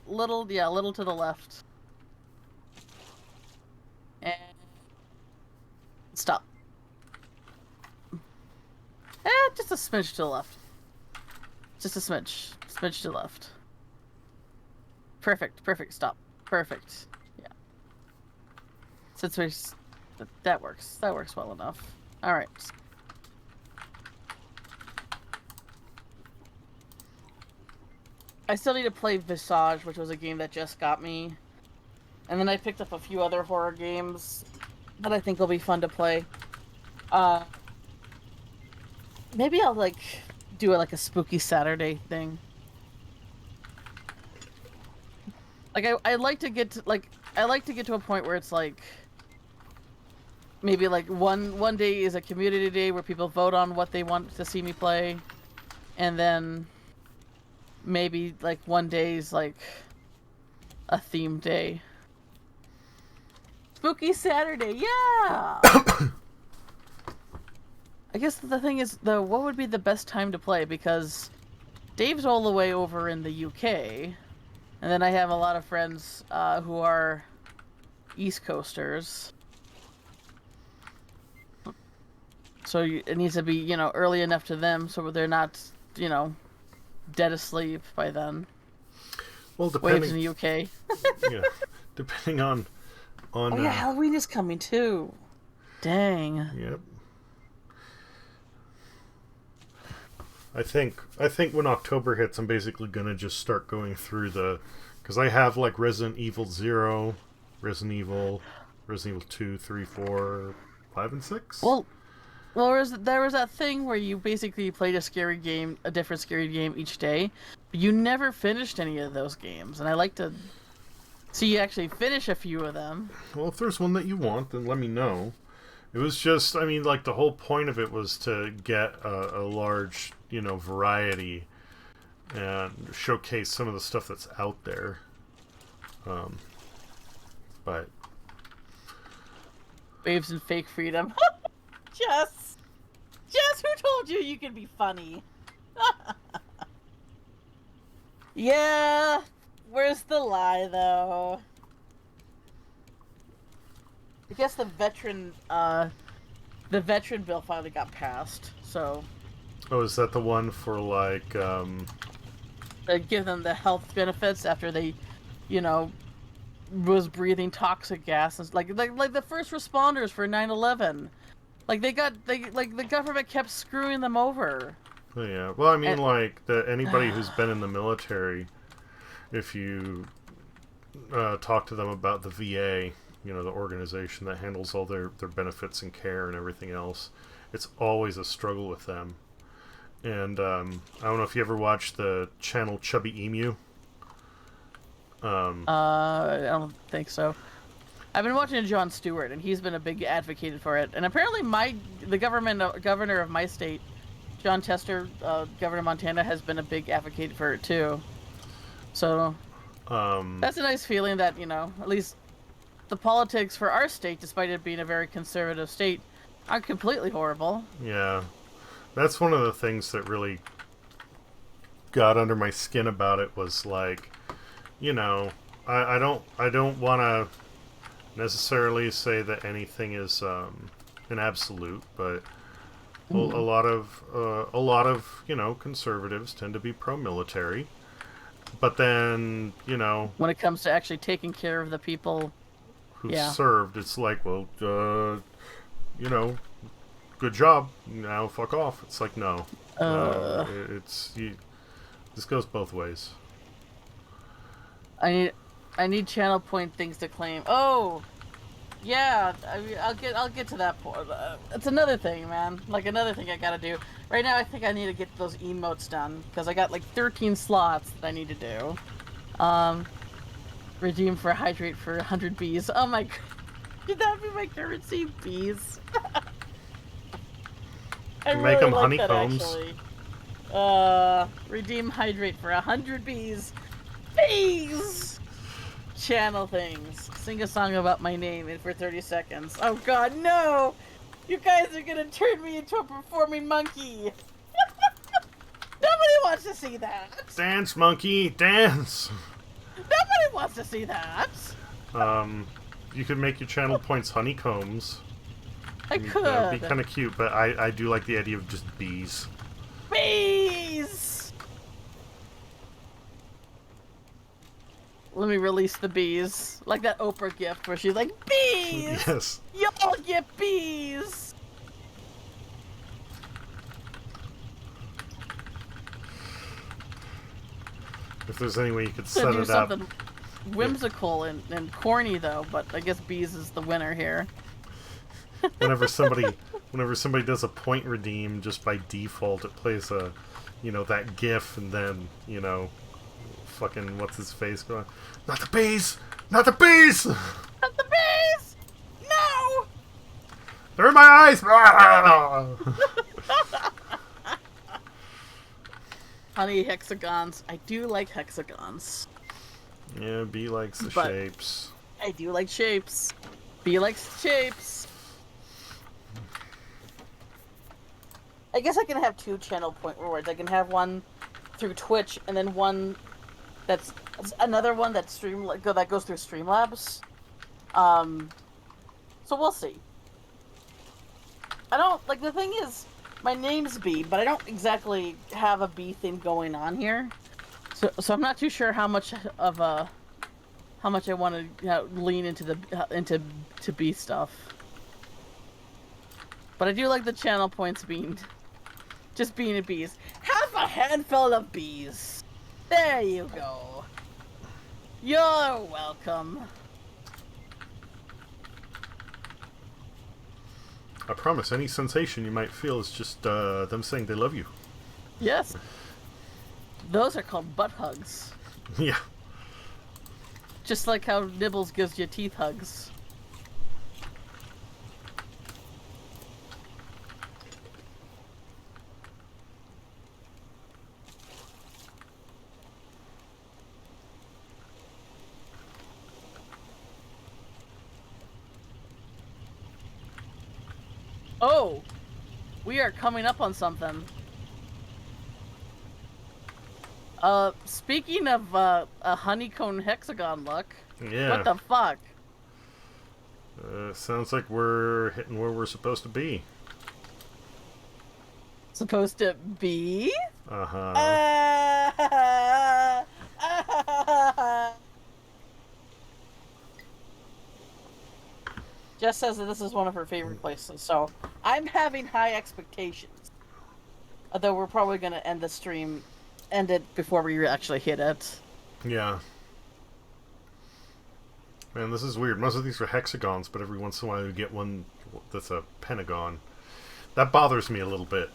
to the left. And stop. Just a smidge to the left. Just a smidge. Smidge to the left. Perfect, stop. Perfect. Yeah. Since that works. That works well enough. Alright. I still need to play Visage, which was a game that just got me. And then I picked up a few other horror games that I think will be fun to play. Maybe I'll do a spooky Saturday thing. I like to get to a point where it's maybe one day is a community day where people vote on what they want to see me play, and then maybe one day is a theme day. Spooky Saturday, yeah. I guess the thing is, what would be the best time to play? Because Dave's all the way over in the UK, and then I have a lot of friends who are East Coasters. So it needs to be, early enough to them so they're not, dead asleep by then. Well, depending... Waves in the UK. Yeah, depending on... Oh yeah, Halloween is coming too. Dang. Yep. I think when October hits, I'm basically gonna just start going through because I have Resident Evil 0, Resident Evil 2, 3, 4, 5, and 6. Well, there was that thing where you basically played a different scary game each day, but you never finished any of those games, and I like to So you actually finish a few of them. Well, if there's one that you want, then let me know. It was just, I mean, like, the whole point of it was to get a large, variety and showcase some of the stuff that's out there. But... Waves and fake freedom. Jess! Jess, who told you you could be funny? Yeah, where's the lie, though? I guess the veteran bill finally got passed, so... Oh, is that the one for, like, They give them the health benefits after they, was breathing toxic gases. Like the first responders for 9/11. Like, the government kept screwing them over. Oh, yeah. Well, I mean, anybody who's been in the military, if you talk to them about the VA, the organization that handles all their benefits and care and everything else, it's always a struggle with them. And I don't know if you ever watched the channel Chubby Emu. I don't think so. I've been watching Jon Stewart, and he's been a big advocate for it. And apparently, the governor of my state, John Tester, governor of Montana, has been a big advocate for it too. So that's a nice feeling that at least the politics for our state, despite it being a very conservative state, aren't completely horrible. Yeah, that's one of the things that really got under my skin about it was like, I don't want to necessarily say that anything is an absolute, but a lot of conservatives tend to be pro-military. But then when it comes to actually taking care of the people who served, it's like, well, good job. Now fuck off. It's like no, this goes both ways. I need channel point things to claim. Oh, yeah. I mean, I'll get to that point. It's another thing, man. Like another thing I gotta do. Right now, I think I need to get those emotes done because I got like 13 slots that I need to do. Redeem for hydrate for 100 bees. Oh my god, should that be my currency? Bees. I Make them like honeycombs. That, redeem hydrate for 100 bees. Bees! Channel things. Sing a song about my name in for 30 seconds. Oh god, no! You guys are gonna turn me into a performing monkey! Nobody wants to see that! Dance, monkey, dance! Nobody wants to see that! You could make your channel points honeycombs. I could! That would be kind of cute, but I do like the idea of just bees. Bees! Let me release the bees. Like that Oprah gift where she's like, bees! Yes. Y'all get bees! If there's any way you could To set do it up. something whimsical and corny though, but I guess bees is the winner here. Whenever somebody does a point redeem, just by default it plays a, that GIF, and then, fucking what's his face going, not the bees! Not the bees! Not the bees! No! They're in my eyes! Honey hexagons. I do like hexagons. Yeah, B likes the But- shapes. I do like shapes. Bee likes shapes. I guess I can have 2 channel point rewards. I can have one through Twitch and then one that's another one that goes through Streamlabs. So we'll see. I don't the thing is, my name's B, but I don't exactly have a B thing going on here. So I'm not too sure how much I want to lean into B stuff. But I do like the channel points being just being bees. Have a handful of bees. There you go. You're welcome. I promise, any sensation you might feel is just them saying they love you. Yes. Those are called butt hugs. Yeah. Just like how Nibbles gives you teeth hugs. Oh! We are coming up on something. Speaking of, a honeycomb hexagon look. Yeah. What the fuck? Sounds like we're hitting where we're supposed to be. Supposed to be? Uh-huh. Jess says that this is one of her favorite places, so I'm having high expectations. Although we're probably gonna end it before we actually hit it. Yeah. Man, this is weird. Most of these are hexagons, but every once in a while you get one that's a pentagon. That bothers me a little bit.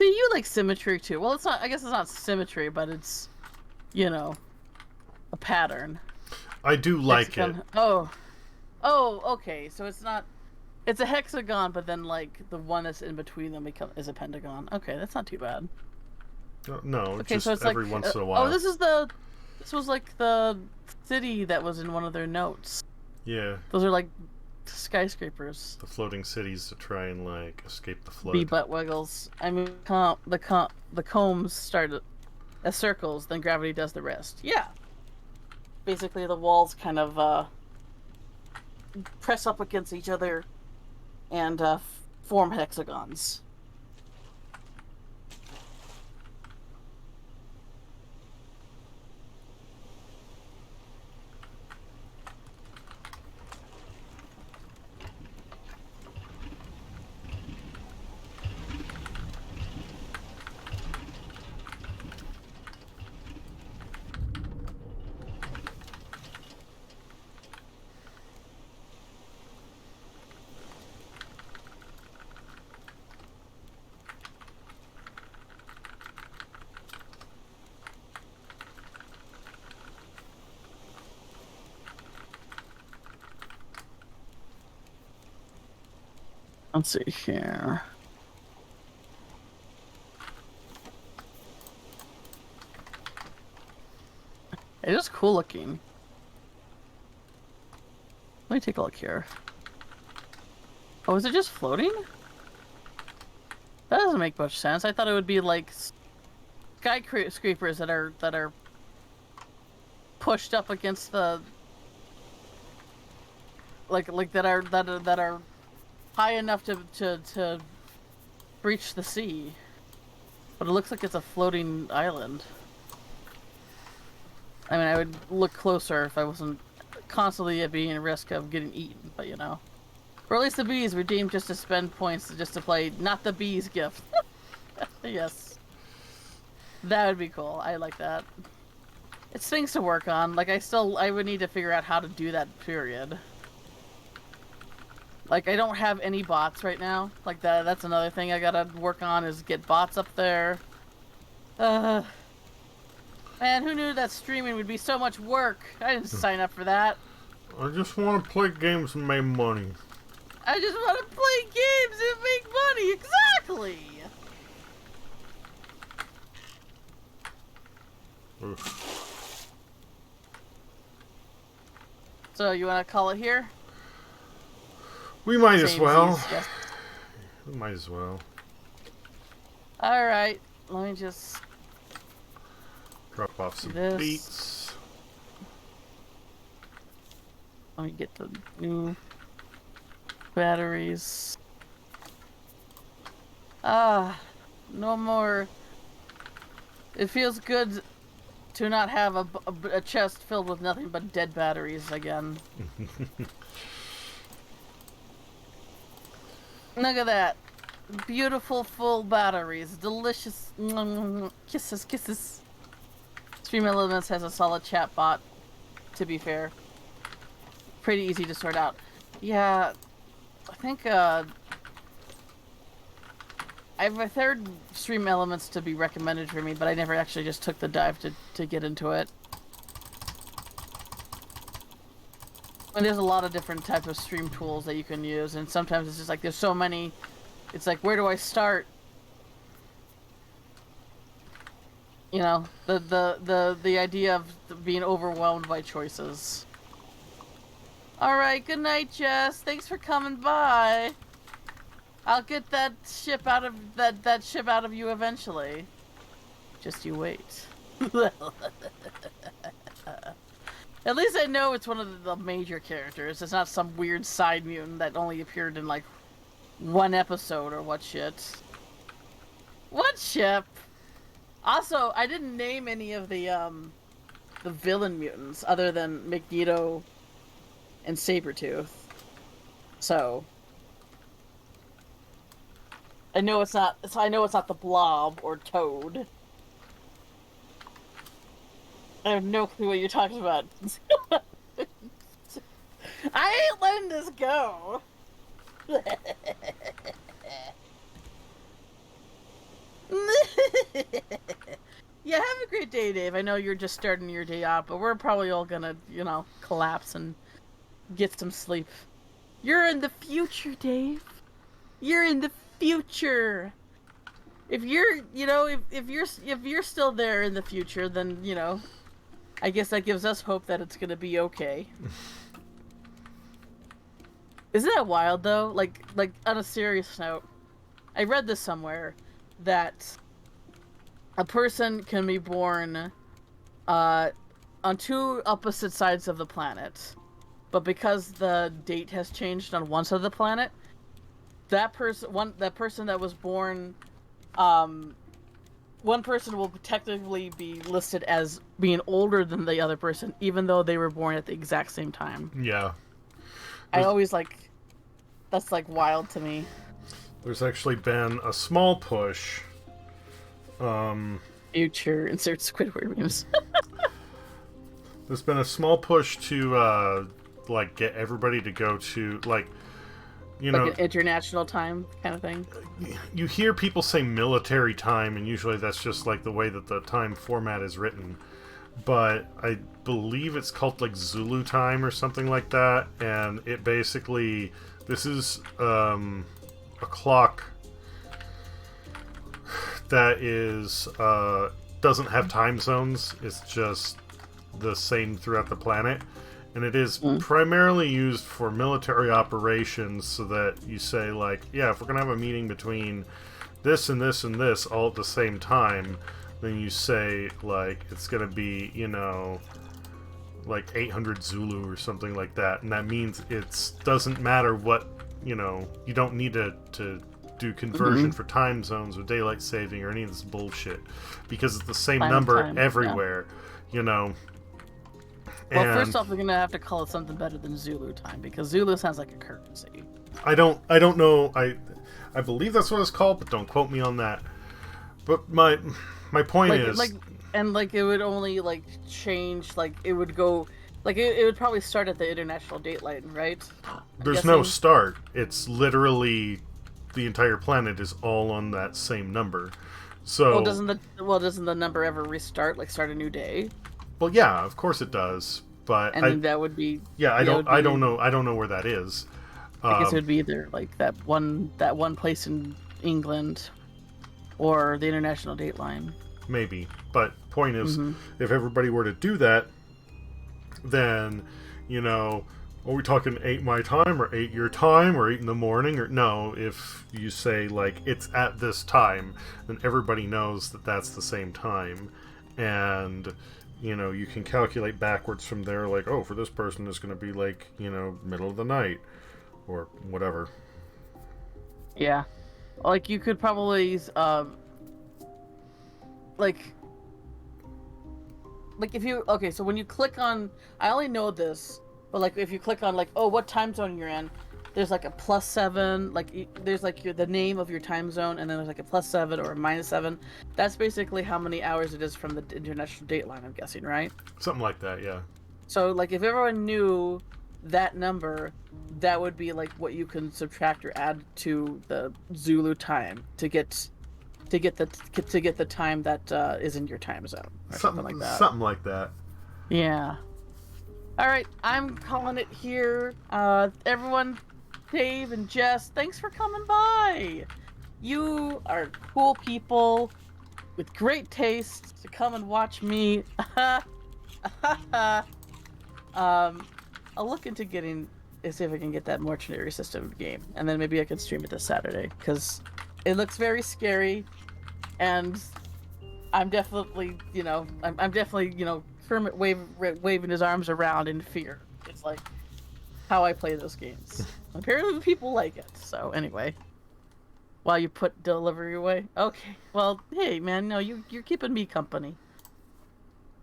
See, you like symmetry too. Well, it's not. I guess it's not symmetry, but it's, you know, a pattern. I do like Hexagon. it. Oh, okay. So it's not. It's a hexagon, but then like the one that's in between them is a pentagon. Okay, that's not too bad. No, Okay, just so it's every like, once in a while. oh, this was like the city that was in one of their notes. Yeah. Those are like skyscrapers. The floating cities to try and like escape the flood. Bee butt wiggles. I mean, the combs start as circles, then gravity does the rest. Yeah. Basically, the walls kind of press up against each other and form hexagons. Let's see here. It is cool looking. Let me take a look here. Oh, is it just floating? That doesn't make much sense. I thought it would be like skyscrapers that are pushed up against the like that are high enough to reach the sea. But it looks like it's a floating island. I mean, I would look closer if I wasn't constantly at being at risk of getting eaten, but you know. Release the bees, redeem just to spend points just to play not the bees gift. Yes. That would be cool. I like that. It's things to work on. Like, I would need to figure out how to do that, period. Like, I don't have any bots right now. Like, that's another thing I gotta work on, is get bots up there. Man, who knew that streaming would be so much work? I didn't sign up for that. I just want to play games and make money. I just want to play games and make money. Exactly. Oof. So you want to call it here? We might as well. Yes. We might as well. All right. Let me just Drop off some This. beats. let me get the new batteries. No more. It feels good to not have a chest filled with nothing but dead batteries again. Look at that. Beautiful full batteries. Delicious. Kisses, kisses. Stream Elements has a solid chat bot, to be fair. Pretty easy to sort out. Yeah, I think I've heard stream elements to be recommended for me, but I never actually just took the dive to get into it. And there's a lot of different types of stream tools that you can use, and sometimes it's just like there's so many. It's like, where do I start? You know, the idea of being overwhelmed by choices. All right, good night, Jess. Thanks for coming by. I'll get that ship out of that ship out of you eventually. Just you wait. At least I know it's one of the major characters. It's not some weird side mutant that only appeared in like one episode or what shit. What ship? Also, I didn't name any of the villain mutants other than Magneto and Sabretooth. So I know it's not the Blob or Toad. I have no clue what you're talking about. I ain't letting this go. Yeah, have a great day, Dave. I know you're just starting your day out, but we're probably all gonna, collapse and get some sleep. You're in the future, Dave. You're in the future. If you're, if you're still there in the future, then, I guess that gives us hope that it's gonna be okay. Isn't that wild though? Like on a serious note, I read this somewhere that a person can be born on two opposite sides of the planet, but because the date has changed on one side of the planet, that person that was born, one person will technically be listed as being older than the other person, even though they were born at the exact same time. Yeah. I always that's wild to me. There's actually been a small push. Future insert Squidward memes. There's been a small push to get everybody to go to like an international time kind of thing. You hear people say military time, and usually that's just like the way that the time format is written. But I believe it's called like Zulu time or something like that, and it basically this is a clock that is doesn't have time zones. It's just the same throughout the planet, and it is primarily used for military operations, so that you say like, yeah, if we're gonna have a meeting between this and this and this all at the same time, then you say like it's gonna be like 800 Zulu or something like that, and that means it doesn't matter what you don't need to do conversion for time zones or daylight saving or any of this bullshit, because it's the same number everywhere. Well, first off, we're gonna have to call it something better than Zulu time, because Zulu sounds like a currency. I don't know. I believe that's what it's called, but don't quote me on that. But my point is it would only change, it would go it would probably start at the international date line, right? There's no start. It's literally the entire planet is all on that same number. So doesn't the number ever restart, start a new day? Well, yeah, of course it does, but that would be I don't know where that is. I guess it would be either that one place in England or the international date line. Maybe, but point is, if everybody were to do that, then are we talking 8 my time or 8 your time or 8 in the morning? Or no, if you say it's at this time, then everybody knows that that's the same time, and you can calculate backwards from there, oh, for this person it's going to be middle of the night or whatever. Yeah, you could probably if you so when you click on, I only know this, but if you click on oh, what time zone you're in, there's a +7, there's the name of your time zone, and then there's a +7 or a -7. That's basically how many hours it is from the international date line, I'm guessing, right? Something like that, yeah. So if everyone knew that number, that would be like what you can subtract or add to the Zulu time to get the time that is in your time zone or something like that. Something like that. Yeah. All right, I'm calling it here. Everyone, Dave and Jess, thanks for coming by. You are cool people with great taste to come and watch me. I'll look into see if I can get that mortuary system game, and then maybe I can stream it this Saturday, because it looks very scary, and I'm definitely, I'm definitely, Kermit waving his arms around in fear. It's like how I play those games. Apparently people like it, so anyway. While you put delivery away? Okay, well, hey man, no, you're keeping me company.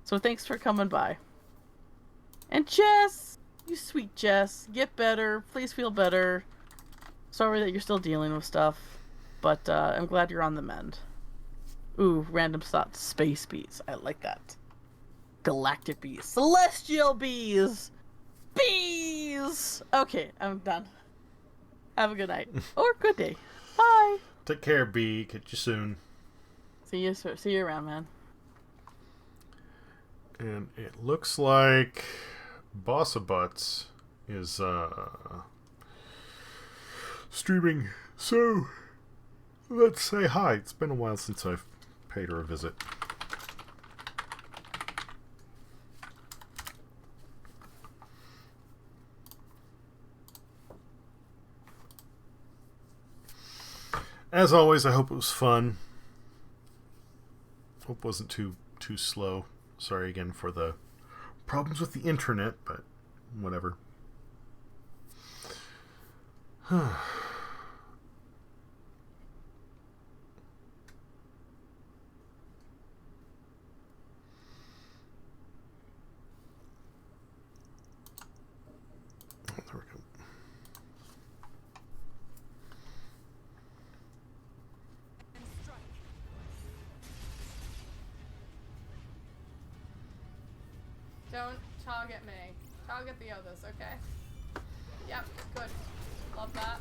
So thanks for coming by. And Jess, you sweet Jess, get better. Please feel better. Sorry that you're still dealing with stuff, but I'm glad you're on the mend. Ooh, random thoughts. Space bees. I like that. Galactic bees. Celestial bees! Bees! Okay, I'm done. Have a good night. Or good day. Bye! Take care, Bee. Catch you soon. See you around, man. And it looks like Bossa Butts is streaming. So let's say hi. It's been a while since I've paid her a visit. As always, I hope it was fun. Hope it wasn't too slow. Sorry again for the problems with the internet, but whatever. There we go. Don't target me. Target the others, okay? Yep, good. Love that.